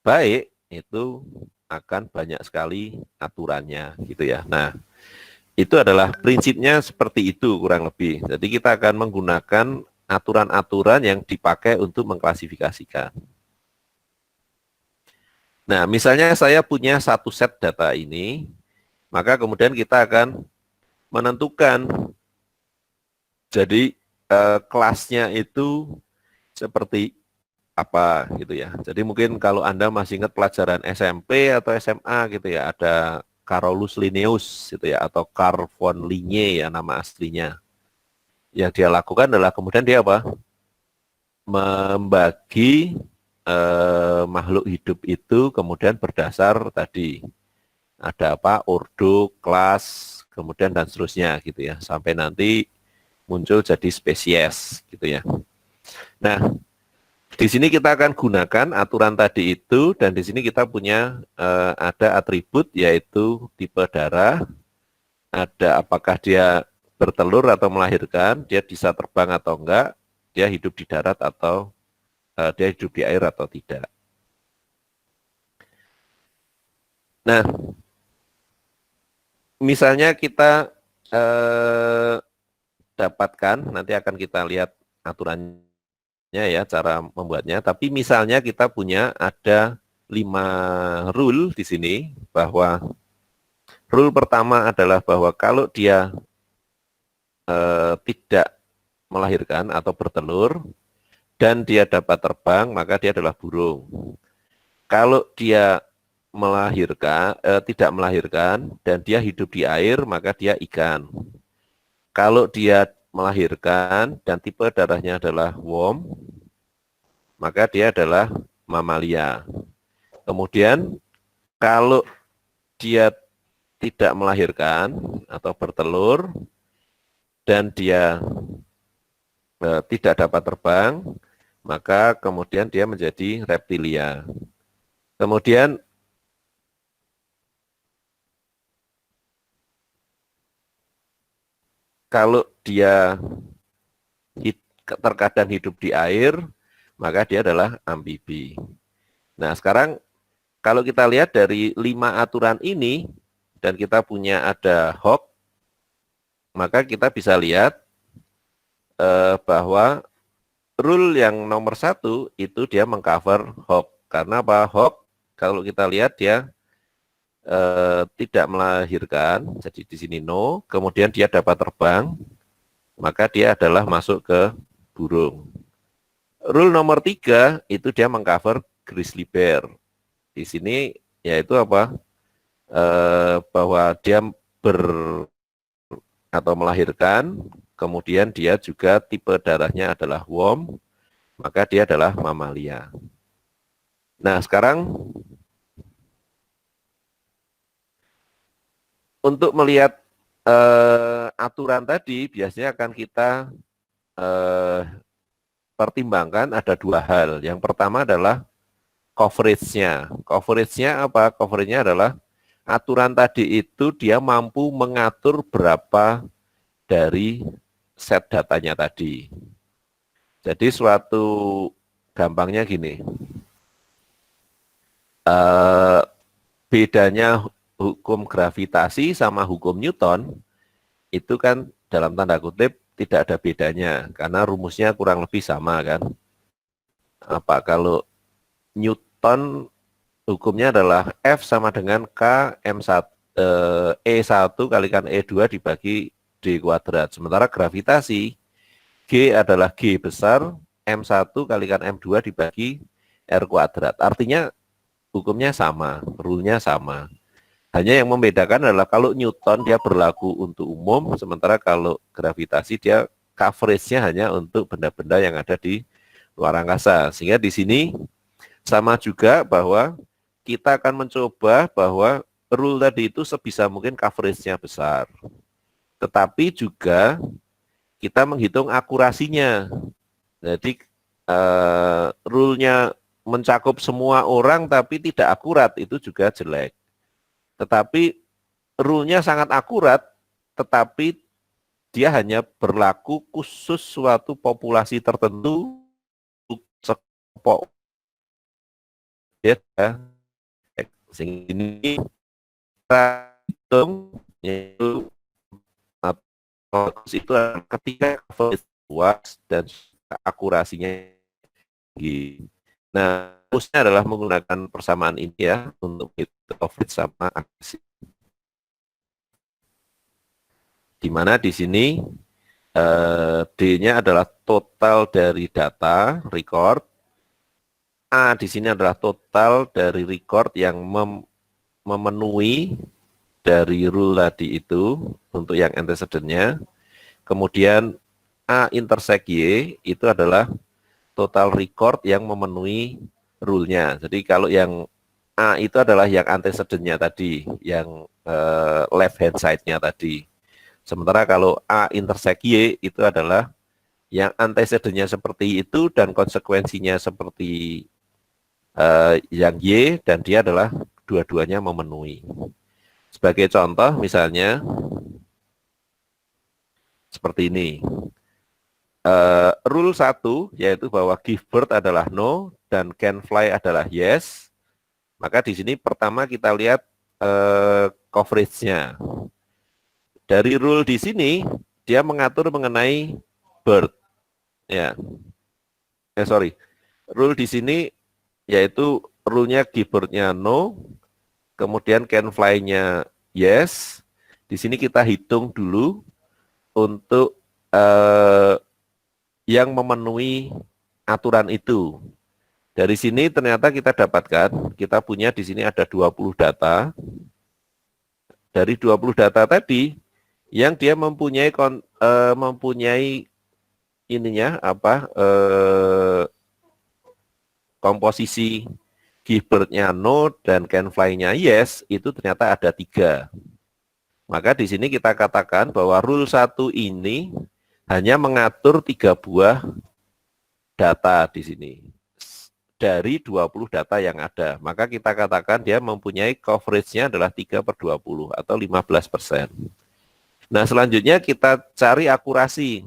baik, itu akan banyak sekali aturannya gitu ya. Nah, itu adalah prinsipnya seperti itu kurang lebih. Jadi kita akan menggunakan aturan-aturan yang dipakai untuk mengklasifikasikan. Nah, misalnya saya punya satu set data ini, maka kemudian kita akan menentukan jadi kelasnya itu seperti apa gitu ya. Jadi mungkin kalau Anda masih ingat pelajaran SMP atau SMA gitu ya, ada Carolus Linnaeus gitu ya, atau Carl von Linné ya nama aslinya. Yang dia lakukan adalah kemudian dia apa? Membagi makhluk hidup itu kemudian berdasar tadi ada apa ordo, kelas, kemudian dan seterusnya gitu ya sampai nanti muncul jadi spesies gitu ya. Nah, di sini kita akan gunakan aturan tadi itu, dan di sini kita punya ada atribut yaitu tipe darah, ada apakah dia bertelur atau melahirkan, dia bisa terbang atau enggak, dia hidup di darat atau dia hidup di air atau tidak. Nah, misalnya kita dapatkan, nanti akan kita lihat aturannya ya, cara membuatnya. Tapi misalnya kita punya ada 5 rule di sini, bahwa rule pertama adalah bahwa kalau dia tidak melahirkan atau bertelur dan dia dapat terbang, maka dia adalah burung. Kalau dia tidak melahirkan dan dia hidup di air, maka dia ikan. Kalau dia melahirkan dan tipe darahnya adalah worm, maka dia adalah mamalia. Kemudian kalau dia tidak melahirkan atau bertelur dan dia tidak dapat terbang, maka kemudian dia menjadi reptilia. Kemudian kalau dia terkadang hidup di air, maka dia adalah amfibi. Nah, sekarang kalau kita lihat dari 5 aturan ini, dan kita punya ada hawk, maka kita bisa lihat bahwa rule yang nomor 1 itu dia mengcover hawk. Karena apa? Hawk, kalau kita lihat dia tidak melahirkan, jadi di sini no, kemudian dia dapat terbang, maka dia adalah masuk ke burung. Rule nomor 3 itu dia mengcover grizzly bear. Di sini yaitu apa? Bahwa dia atau melahirkan, kemudian dia juga tipe darahnya adalah worm, maka dia adalah mamalia. Nah, sekarang untuk melihat aturan tadi, biasanya akan kita pertimbangkan ada 2 hal. Yang pertama adalah coverage-nya. Coverage-nya apa? Coverage-nya adalah aturan tadi itu dia mampu mengatur berapa dari set datanya tadi. Jadi suatu gampangnya gini, bedanya hukum gravitasi sama hukum Newton itu kan dalam tanda kutip tidak ada bedanya karena rumusnya kurang lebih sama kan. Apa kalau Newton hukumnya adalah F sama dengan K E1 kalikan E2 dibagi D kuadrat. Sementara gravitasi G adalah G besar, M1 kalikan M2 dibagi R kuadrat. Artinya hukumnya sama, rule-nya sama. Hanya yang membedakan adalah kalau Newton dia berlaku untuk umum, sementara kalau gravitasi dia coverage-nya hanya untuk benda-benda yang ada di luar angkasa. Sehingga di sini sama juga bahwa kita akan mencoba bahwa rule tadi itu sebisa mungkin coverage-nya besar. Tetapi juga kita menghitung akurasinya. Jadi rule-nya mencakup semua orang tapi tidak akurat, itu juga jelek. Tetapi rule-nya sangat akurat, tetapi dia hanya berlaku khusus suatu populasi tertentu, sekepok ya. Sehingga ini kita hitung yaitu itu ketika coverage luas dan akurasinya tinggi. Nah, fokusnya adalah menggunakan persamaan ini ya untuk coverage sama akurasi. Di mana di sini D-nya adalah total dari data record, A di sini adalah total dari record yang memenuhi dari rule tadi itu untuk yang antecedent-nya. Kemudian A intersect Y itu adalah total record yang memenuhi rule-nya. Jadi kalau yang A itu adalah yang antecedent-nya tadi, yang left hand side-nya tadi. Sementara kalau A intersect Y itu adalah yang antecedennya seperti itu dan konsekuensinya seperti yang Y, dan dia adalah dua-duanya memenuhi. Sebagai contoh misalnya seperti ini. Rule 1 yaitu bahwa give birth adalah no dan can fly adalah yes. Maka di sini pertama kita lihat coverage-nya. Dari rule di sini dia mengatur mengenai bird. Ya. Rule di sini yaitu rule-nya give birth-nya no, kemudian can fly-nya yes. Di sini kita hitung dulu untuk yang memenuhi aturan itu. Dari sini ternyata kita dapatkan, kita punya di sini ada 20 data. Dari 20 data tadi, yang dia mempunyai ininya apa komposisi give birth-nya no dan can fly-nya yes, itu ternyata ada 3. Maka di sini kita katakan bahwa rule 1 ini hanya mengatur 3 buah data di sini dari 20 data yang ada. Maka kita katakan dia mempunyai coverage-nya adalah 3/20 atau 15%. Nah, selanjutnya kita cari akurasi.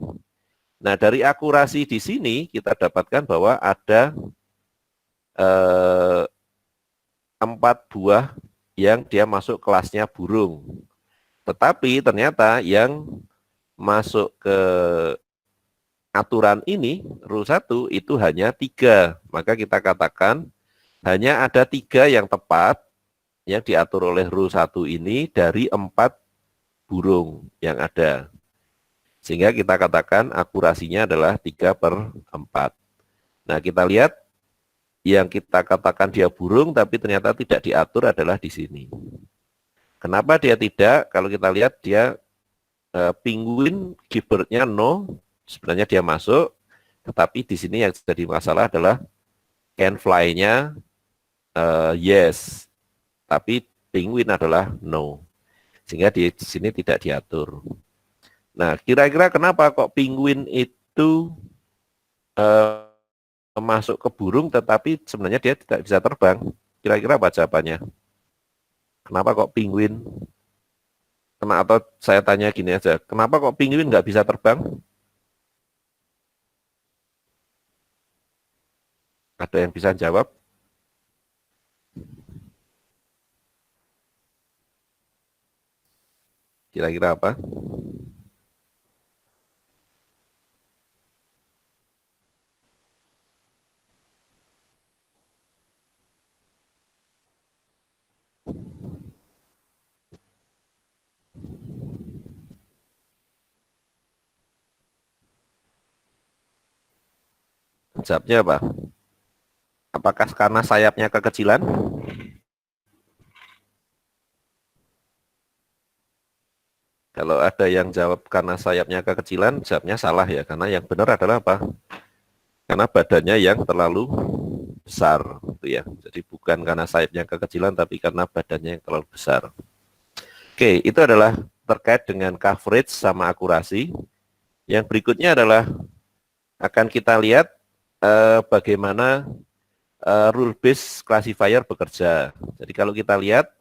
Nah, dari akurasi di sini kita dapatkan bahwa ada 4 buah yang dia masuk kelasnya burung. Tetapi ternyata yang masuk ke aturan ini, rule 1 itu hanya 3. Maka kita katakan hanya ada 3 yang tepat yang diatur oleh rule 1 ini dari 4 burung yang ada. Sehingga kita katakan akurasinya adalah 3/4. Nah, kita lihat yang kita katakan dia burung tapi ternyata tidak diatur adalah di sini. Kenapa dia tidak? Kalau kita lihat dia penguin give birth-nya no, sebenarnya dia masuk, tetapi di sini yang jadi masalah adalah can fly-nya yes, tapi penguin adalah no, sehingga di sini tidak diatur. Nah, kira-kira kenapa kok penguin itu masuk ke burung, tetapi sebenarnya dia tidak bisa terbang? Kira-kira apa jawabannya? Kenapa kok penguin? Atau saya tanya gini aja, kenapa kok penguin nggak bisa terbang? Ada yang bisa jawab? Kira-kira apa? Jawabnya apa? Apakah karena sayapnya kekecilan? Kalau ada yang jawab karena sayapnya kekecilan, jawabnya salah ya. Karena yang benar adalah apa? Karena badannya yang terlalu besar, gitu ya. Jadi bukan karena sayapnya kekecilan, tapi karena badannya yang terlalu besar. Oke, itu adalah terkait dengan coverage sama akurasi. Yang berikutnya adalah akan kita lihat bagaimana rule based classifier bekerja. Jadi kalau kita lihat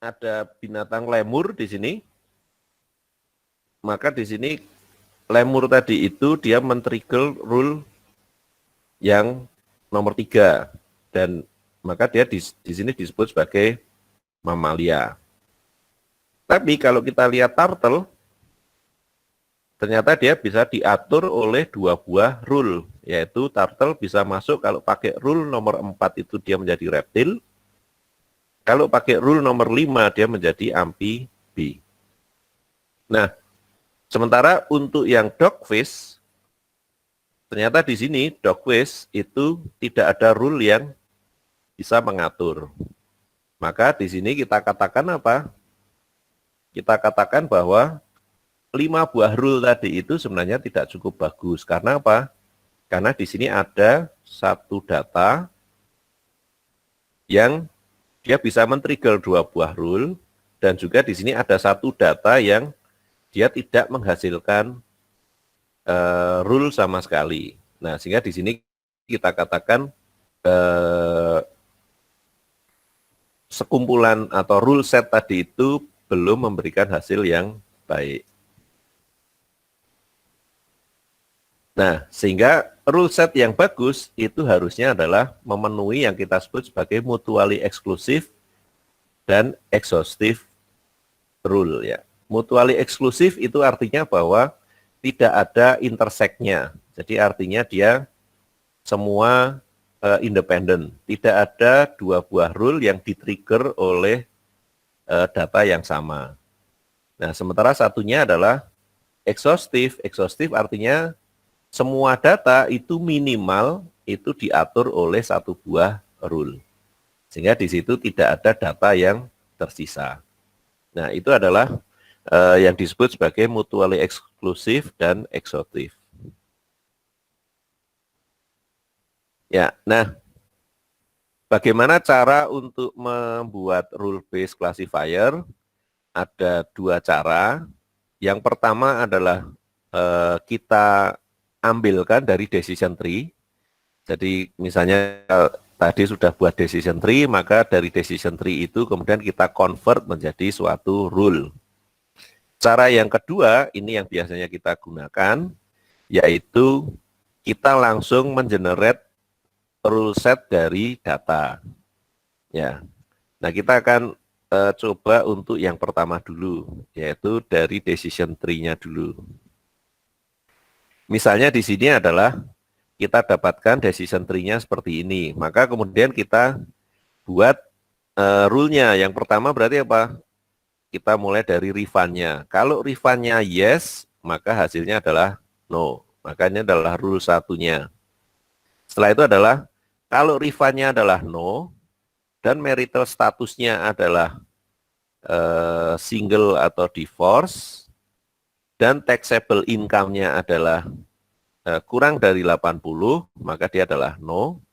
ada binatang lemur di sini. Maka di sini lemur tadi itu dia men-trigger rule yang nomor 3 dan maka dia di sini disebut sebagai mamalia. Tapi kalau kita lihat turtle, ternyata dia bisa diatur oleh 2 buah rule, yaitu turtle bisa masuk kalau pakai rule nomor 4 itu dia menjadi reptil. Kalau pakai rule nomor 5 dia menjadi amfibi. Nah, sementara untuk yang dogfish, ternyata di sini dogfish itu tidak ada rule yang bisa mengatur. Maka di sini kita katakan apa? Kita katakan bahwa 5 buah rule tadi itu sebenarnya tidak cukup bagus. Karena apa? Karena di sini ada 1 data yang dia bisa men-trigger 2 buah rule, dan juga di sini ada satu data yang dia tidak menghasilkan rule sama sekali. Nah, sehingga di sini kita katakan sekumpulan atau rule set tadi itu belum memberikan hasil yang baik. Nah, sehingga rule set yang bagus itu harusnya adalah memenuhi yang kita sebut sebagai mutually exclusive dan exhaustive rule ya. Mutually exclusive itu artinya bahwa tidak ada intersect-nya. Jadi artinya dia semua independen. Tidak ada 2 buah rule yang di-trigger oleh data yang sama. Nah, sementara satunya adalah exhaustive. Exhaustive artinya semua data itu minimal itu diatur oleh 1 buah rule. Sehingga di situ tidak ada data yang tersisa. Nah, itu adalah yang disebut sebagai mutually exclusive dan exhaustive. Ya, nah, bagaimana cara untuk membuat rule-based classifier? Ada 2 cara. Yang pertama adalah kita ambilkan dari decision tree. Jadi misalnya tadi sudah buat decision tree, maka dari decision tree itu kemudian kita convert menjadi suatu rule. Cara yang kedua, ini yang biasanya kita gunakan, yaitu kita langsung mengenerate rule set dari data. Ya. Nah, kita akan coba untuk yang pertama dulu, yaitu dari decision tree-nya dulu. Misalnya di sini adalah kita dapatkan decision tree-nya seperti ini. Maka kemudian kita buat rule-nya. Yang pertama berarti apa? Kita mulai dari refund-nya. Kalau refund-nya yes, maka hasilnya adalah no. Makanya adalah rule satunya. Setelah itu adalah kalau refund-nya adalah no dan marital statusnya adalah single atau divorce dan taxable income-nya adalah kurang dari 80, maka dia adalah no.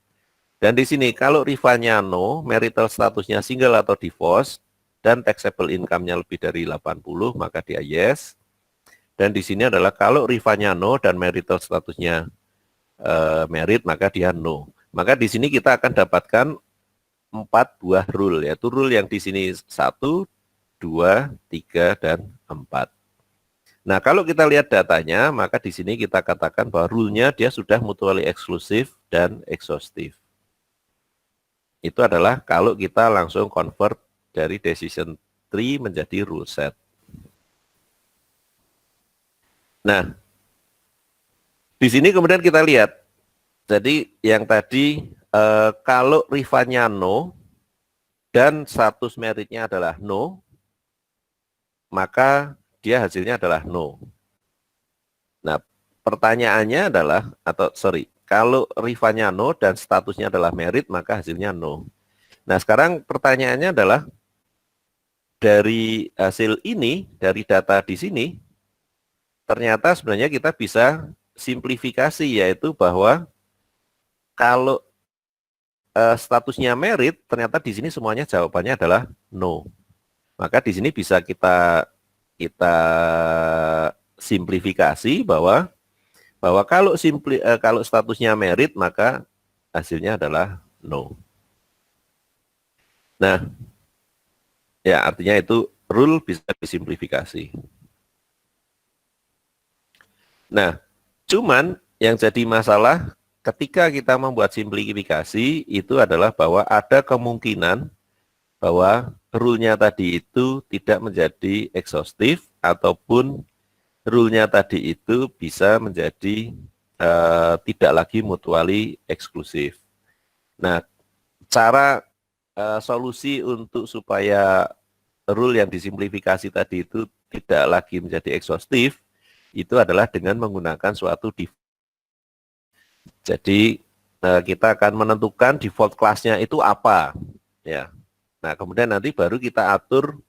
Dan di sini kalau refund-nya no, marital statusnya single atau divorce dan taxable income-nya lebih dari 80, maka dia yes. Dan di sini adalah kalau refund-nya no dan marital statusnya married, maka dia no. Maka di sini kita akan dapatkan 4 buah rule, yaitu rule yang di sini 1, 2, 3, dan 4. Nah, kalau kita lihat datanya, maka di sini kita katakan bahwa rule-nya dia sudah mutually exclusive dan exhaustive. Itu adalah kalau kita langsung convert dari decision tree menjadi rule set. Nah, di sini kemudian kita lihat. Jadi yang tadi kalau refund-nya no dan status meritnya adalah no, maka dia hasilnya adalah no. Nah, pertanyaannya adalah, kalau refund-nya no dan statusnya adalah merit, maka hasilnya no. Nah, sekarang pertanyaannya adalah, dari hasil ini, dari data di sini, ternyata sebenarnya kita bisa simplifikasi, yaitu bahwa kalau statusnya merit, ternyata di sini semuanya jawabannya adalah no. Maka di sini bisa kita simplifikasi bahwa kalau statusnya merit, maka hasilnya adalah no. Nah, ya artinya itu rule bisa disimplifikasi. Nah, cuman yang jadi masalah ketika kita membuat simplifikasi itu adalah bahwa ada kemungkinan bahwa rule-nya tadi itu tidak menjadi exhaustive ataupun rule-nya tadi itu bisa menjadi tidak lagi mutually exclusive. Nah, cara solusi untuk supaya rule yang disimplifikasi tadi itu tidak lagi menjadi exhaustive itu adalah dengan menggunakan suatu default. Jadi kita akan menentukan default class-nya itu apa, ya. Nah, kemudian nanti baru kita atur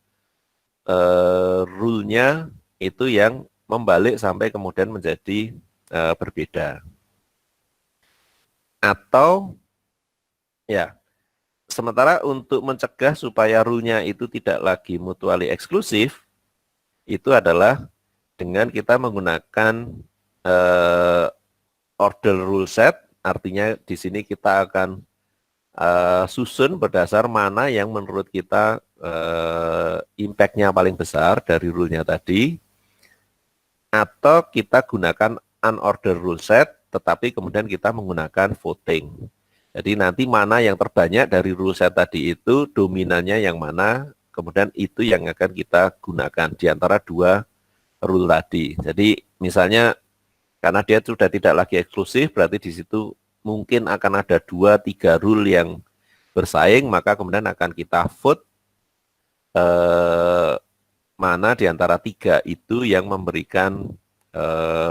rule-nya itu yang membalik sampai kemudian menjadi berbeda. Atau ya sementara untuk mencegah supaya rule-nya itu tidak lagi mutually eksklusif, itu adalah dengan kita menggunakan order rule set, artinya di sini kita akan susun berdasar mana yang menurut kita impact-nya paling besar dari rule-nya tadi, atau kita gunakan unordered rule set, tetapi kemudian kita menggunakan voting. Jadi nanti mana yang terbanyak dari rule set tadi itu, dominannya yang mana, kemudian itu yang akan kita gunakan di antara dua rule tadi. Jadi misalnya karena dia sudah tidak lagi eksklusif, berarti di situ mungkin akan ada 2-3 rule yang bersaing, maka kemudian akan kita vote mana di antara 3 itu yang memberikan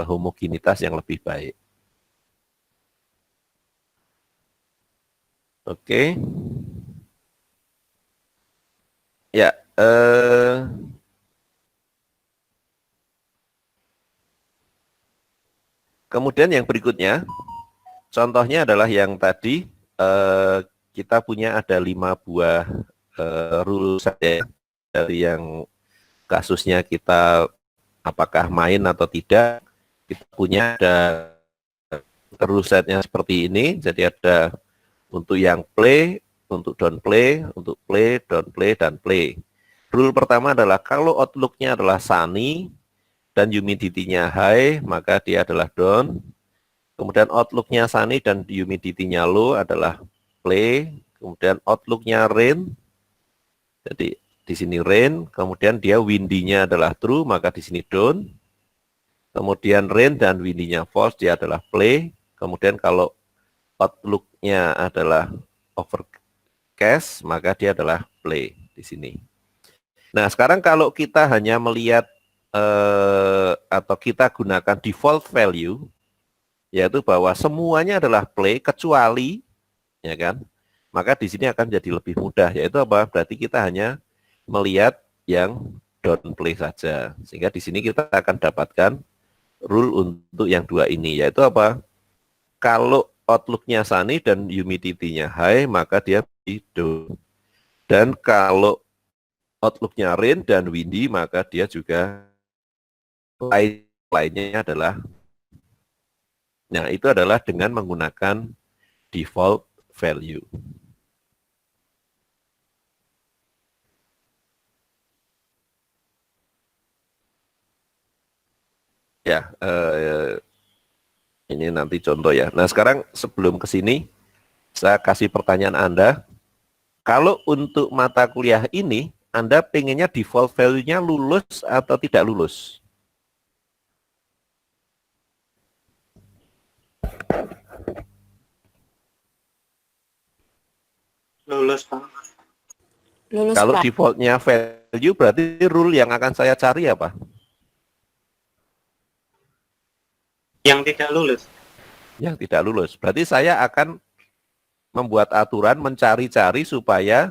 homogenitas yang lebih baik. Oke. Ya, kemudian yang berikutnya, contohnya adalah yang tadi kita punya ada 5 buah rule saja dari yang kasusnya kita apakah main atau tidak. Kita punya ada rule setnya seperti ini, jadi ada untuk yang play, untuk don't play, untuk play, don't play, dan play. Rule pertama adalah kalau outlook-nya adalah sunny dan humidity-nya high, maka dia adalah down. Kemudian outlook-nya sunny dan humidity-nya low adalah play. Kemudian outlook-nya rain, jadi di sini rain. Kemudian dia windy-nya adalah true, maka di sini down. Kemudian rain dan windy-nya false, dia adalah play. Kemudian kalau outlook-nya adalah overcast, maka dia adalah play di sini. Nah, sekarang kalau kita hanya melihat atau kita gunakan default value, yaitu bahwa semuanya adalah play kecuali, ya kan? Maka di sini akan jadi lebih mudah, yaitu apa? Berarti kita hanya melihat yang don't play saja. Sehingga di sini kita akan dapatkan rule untuk yang 2 ini, yaitu apa? Kalau outlook-nya sunny dan humidity-nya high, maka dia down. Dan kalau outlook-nya rain dan windy, maka dia juga lainnya adalah, nah itu adalah dengan menggunakan default value. Ya, ini nanti contoh ya. Nah sekarang sebelum ke sini, saya kasih pertanyaan Anda. Kalau untuk mata kuliah ini, Anda pengennya default value-nya lulus atau tidak lulus? Lulus, Pak. Lulus, Kalau Pak. default-nya value, berarti rule yang akan saya cari apa? Yang tidak lulus. Yang tidak lulus. Berarti saya akan membuat aturan mencari-cari supaya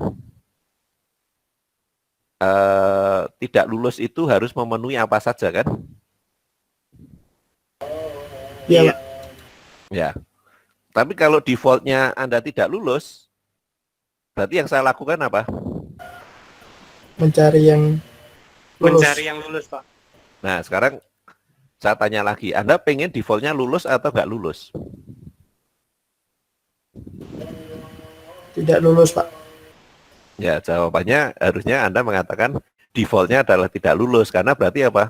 tidak lulus itu harus memenuhi apa saja kan? Iya, Pak. Ya. Tapi kalau default-nya Anda tidak lulus, berarti yang saya lakukan apa? Mencari yang lulus. Mencari yang lulus, Pak. Nah, sekarang saya tanya lagi, Anda pengen default-nya lulus atau nggak lulus? Tidak lulus, Pak. Ya, jawabannya harusnya Anda mengatakan default-nya adalah tidak lulus. Karena berarti apa?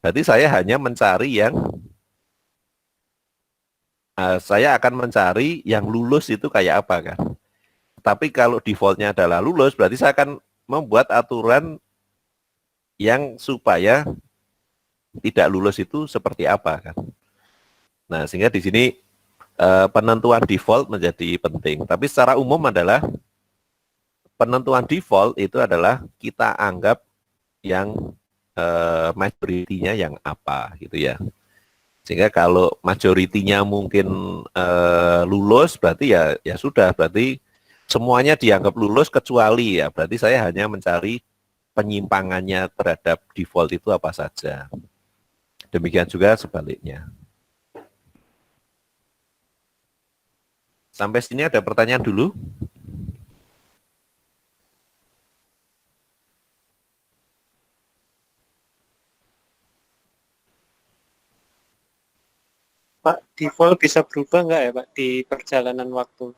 Berarti saya hanya mencari yang saya akan mencari yang lulus itu kayak apa kan. Tapi kalau default-nya adalah lulus, berarti saya akan membuat aturan yang supaya tidak lulus itu seperti apa kan. Nah, sehingga di sini penentuan default menjadi penting. Tapi secara umum adalah penentuan default itu adalah kita anggap yang majority-nya yang apa gitu ya. Sehingga kalau majority-nya mungkin lulus, berarti ya sudah, berarti semuanya dianggap lulus kecuali ya, berarti saya hanya mencari penyimpangannya terhadap default itu apa saja. Demikian juga sebaliknya. Sampai sini ada pertanyaan dulu? Pak, default bisa berubah nggak ya Pak di perjalanan waktu?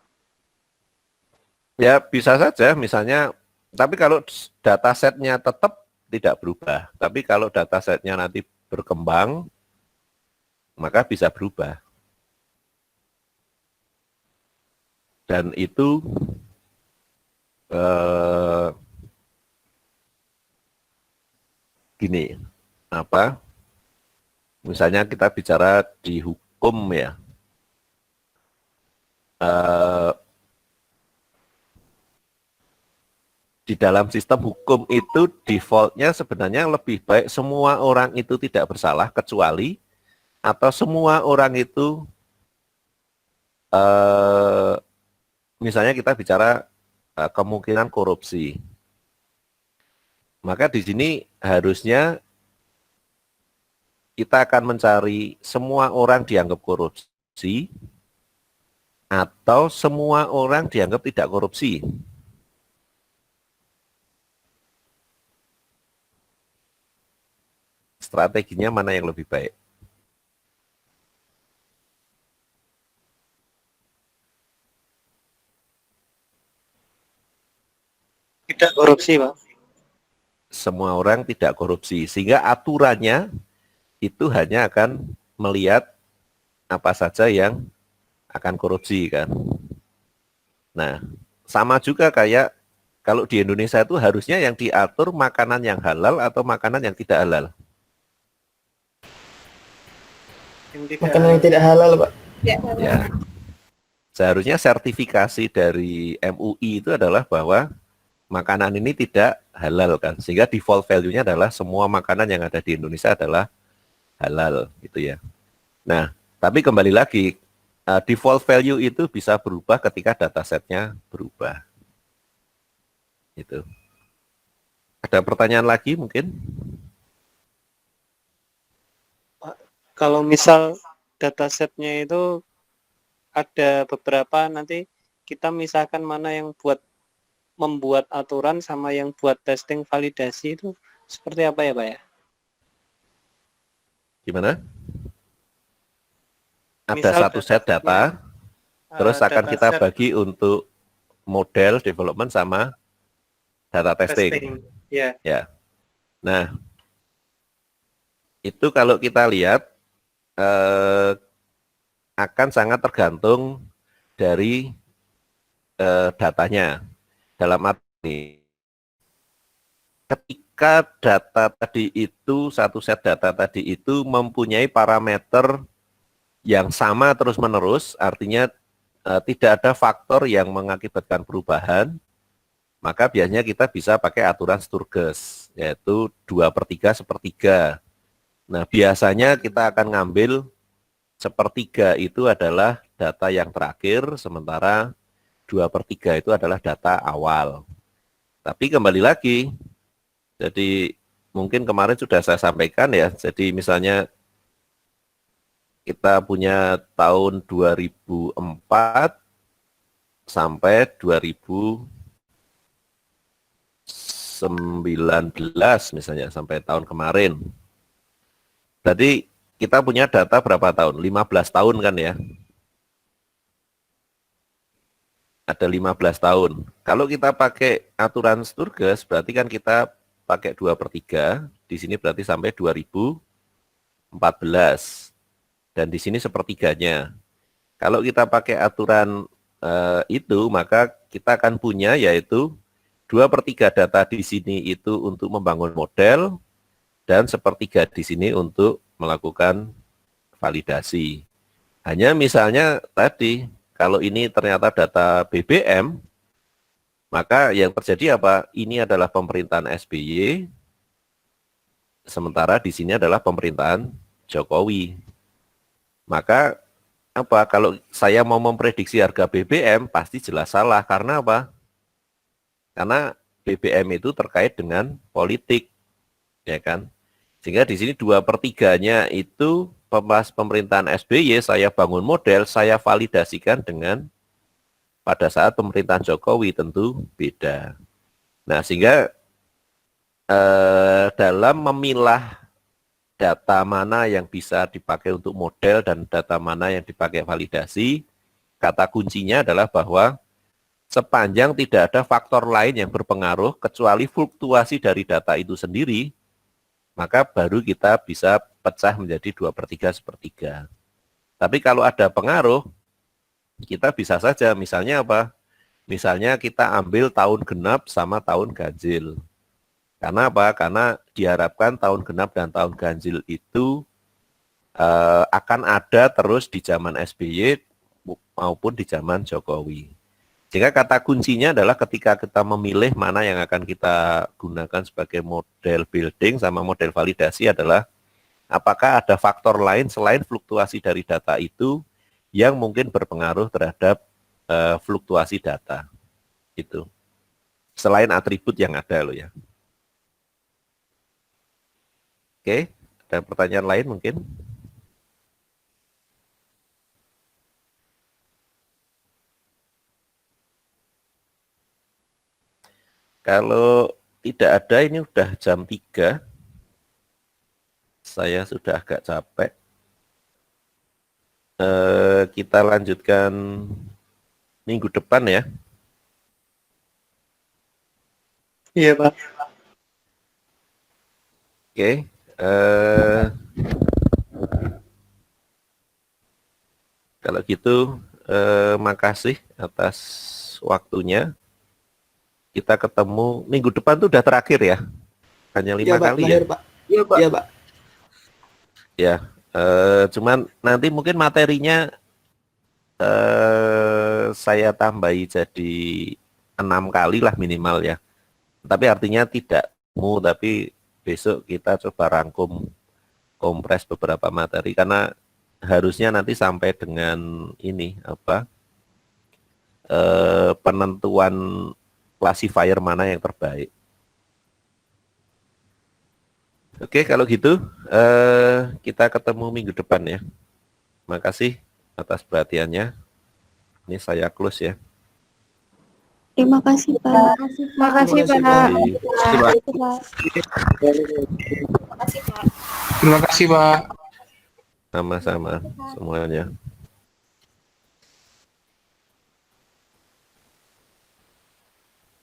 Ya bisa saja misalnya, tapi kalau datasetnya tetap tidak berubah. Tapi kalau datasetnya nanti berkembang, maka bisa berubah. Dan itu gini, apa? Misalnya kita bicara di hukum ya. Di dalam sistem hukum itu defaultnya sebenarnya lebih baik semua orang itu tidak bersalah kecuali atau semua orang itu misalnya kita bicara kemungkinan korupsi. Maka di sini harusnya kita akan mencari semua orang dianggap korupsi atau semua orang dianggap tidak korupsi. Strateginya mana yang lebih baik? Tidak korupsi Pak. Semua orang tidak korupsi, sehingga aturannya itu hanya akan melihat apa saja yang akan korupsi kan. Nah, sama juga kayak kalau di Indonesia itu harusnya yang diatur makanan yang halal atau makanan yang tidak halal. Makanan yang tidak halal, Pak. Ya. Seharusnya sertifikasi dari MUI itu adalah bahwa makanan ini tidak halal kan. Sehingga default value-nya adalah semua makanan yang ada di Indonesia adalah halal gitu ya. Nah, tapi kembali lagi default value itu bisa berubah ketika datasetnya berubah. Itu. Ada pertanyaan lagi mungkin? Kalau misal datasetnya itu ada beberapa, nanti kita misalkan mana yang membuat aturan sama yang buat testing validasi itu seperti apa ya Pak ya? Gimana? Ada Misal satu set data, terus akan kita bagi untuk model development sama data testing. Ya. Ya. Nah, itu kalau kita lihat akan sangat tergantung dari datanya. Dalam arti ketika data tadi itu, satu set data tadi itu mempunyai parameter yang sama terus-menerus, artinya tidak ada faktor yang mengakibatkan perubahan, maka biasanya kita bisa pakai aturan Sturges, yaitu 2/3 sepertiga. Nah, biasanya kita akan ngambil sepertiga itu adalah data yang terakhir, sementara 2/3 itu adalah data awal. Tapi kembali lagi, jadi mungkin kemarin sudah saya sampaikan ya, jadi misalnya kita punya tahun 2004 sampai 2019 misalnya, sampai tahun kemarin. Jadi kita punya data berapa tahun? 15 tahun kan ya? Ada 15 tahun. Kalau kita pakai aturan Sturges, berarti kan kita pakai 2/3. Di sini berarti sampai 2014. Dan di sini sepertiganya. Kalau kita pakai aturan itu, maka kita akan punya yaitu 2/3 data di sini itu untuk membangun model, dan sepertiga di sini untuk melakukan validasi. Hanya misalnya tadi, kalau ini ternyata data BBM, maka yang terjadi apa? Ini adalah pemerintahan SBY, sementara di sini adalah pemerintahan Jokowi. Maka apa? Kalau saya mau memprediksi harga BBM, pasti jelas salah. Karena apa? Karena BBM itu terkait dengan politik, ya kan? Sehingga di sini 2/3-nya itu pemerintahan SBY, saya bangun model, saya validasikan dengan pada saat pemerintahan Jokowi, tentu beda. Nah, sehingga dalam memilah data mana yang bisa dipakai untuk model dan data mana yang dipakai validasi. Kata kuncinya adalah bahwa sepanjang tidak ada faktor lain yang berpengaruh kecuali fluktuasi dari data itu sendiri, maka baru kita bisa pecah menjadi 2/3 sepertiga. Tapi kalau ada pengaruh, kita bisa saja, misalnya apa? Misalnya kita ambil tahun genap sama tahun ganjil. Karena apa? Karena diharapkan tahun genap dan tahun ganjil itu akan ada terus di zaman SBY maupun di zaman Jokowi. Sehingga kata kuncinya adalah ketika kita memilih mana yang akan kita gunakan sebagai model building sama model validasi adalah apakah ada faktor lain selain fluktuasi dari data itu yang mungkin berpengaruh terhadap fluktuasi data itu. Selain atribut yang ada loh ya. Oke, ada pertanyaan lain mungkin? Kalau tidak ada, ini udah jam 3. Saya sudah agak capek. Kita lanjutkan minggu depan ya. Iya, Pak. Oke. Kalau gitu, makasih atas waktunya. Kita ketemu minggu depan tuh udah terakhir ya. Hanya 5 Iya, Pak, kali ya. terakhir, Pak. Iya, Pak. Iya, Pak. Ya, cuman nanti mungkin materinya saya tambahi jadi 6 kali lah minimal ya. Tapi artinya tidak tapi besok kita coba rangkum kompres beberapa materi karena harusnya nanti sampai dengan ini penentuan classifier mana yang terbaik. Oke, kalau gitu kita ketemu minggu depan ya. Makasih atas perhatiannya. Ini saya close ya. Terima kasih, Pak. Makasih, Terima Pak. kasih, Pak. Makasih, Pak. Terima kasih, Pak. Sama-sama semuanya.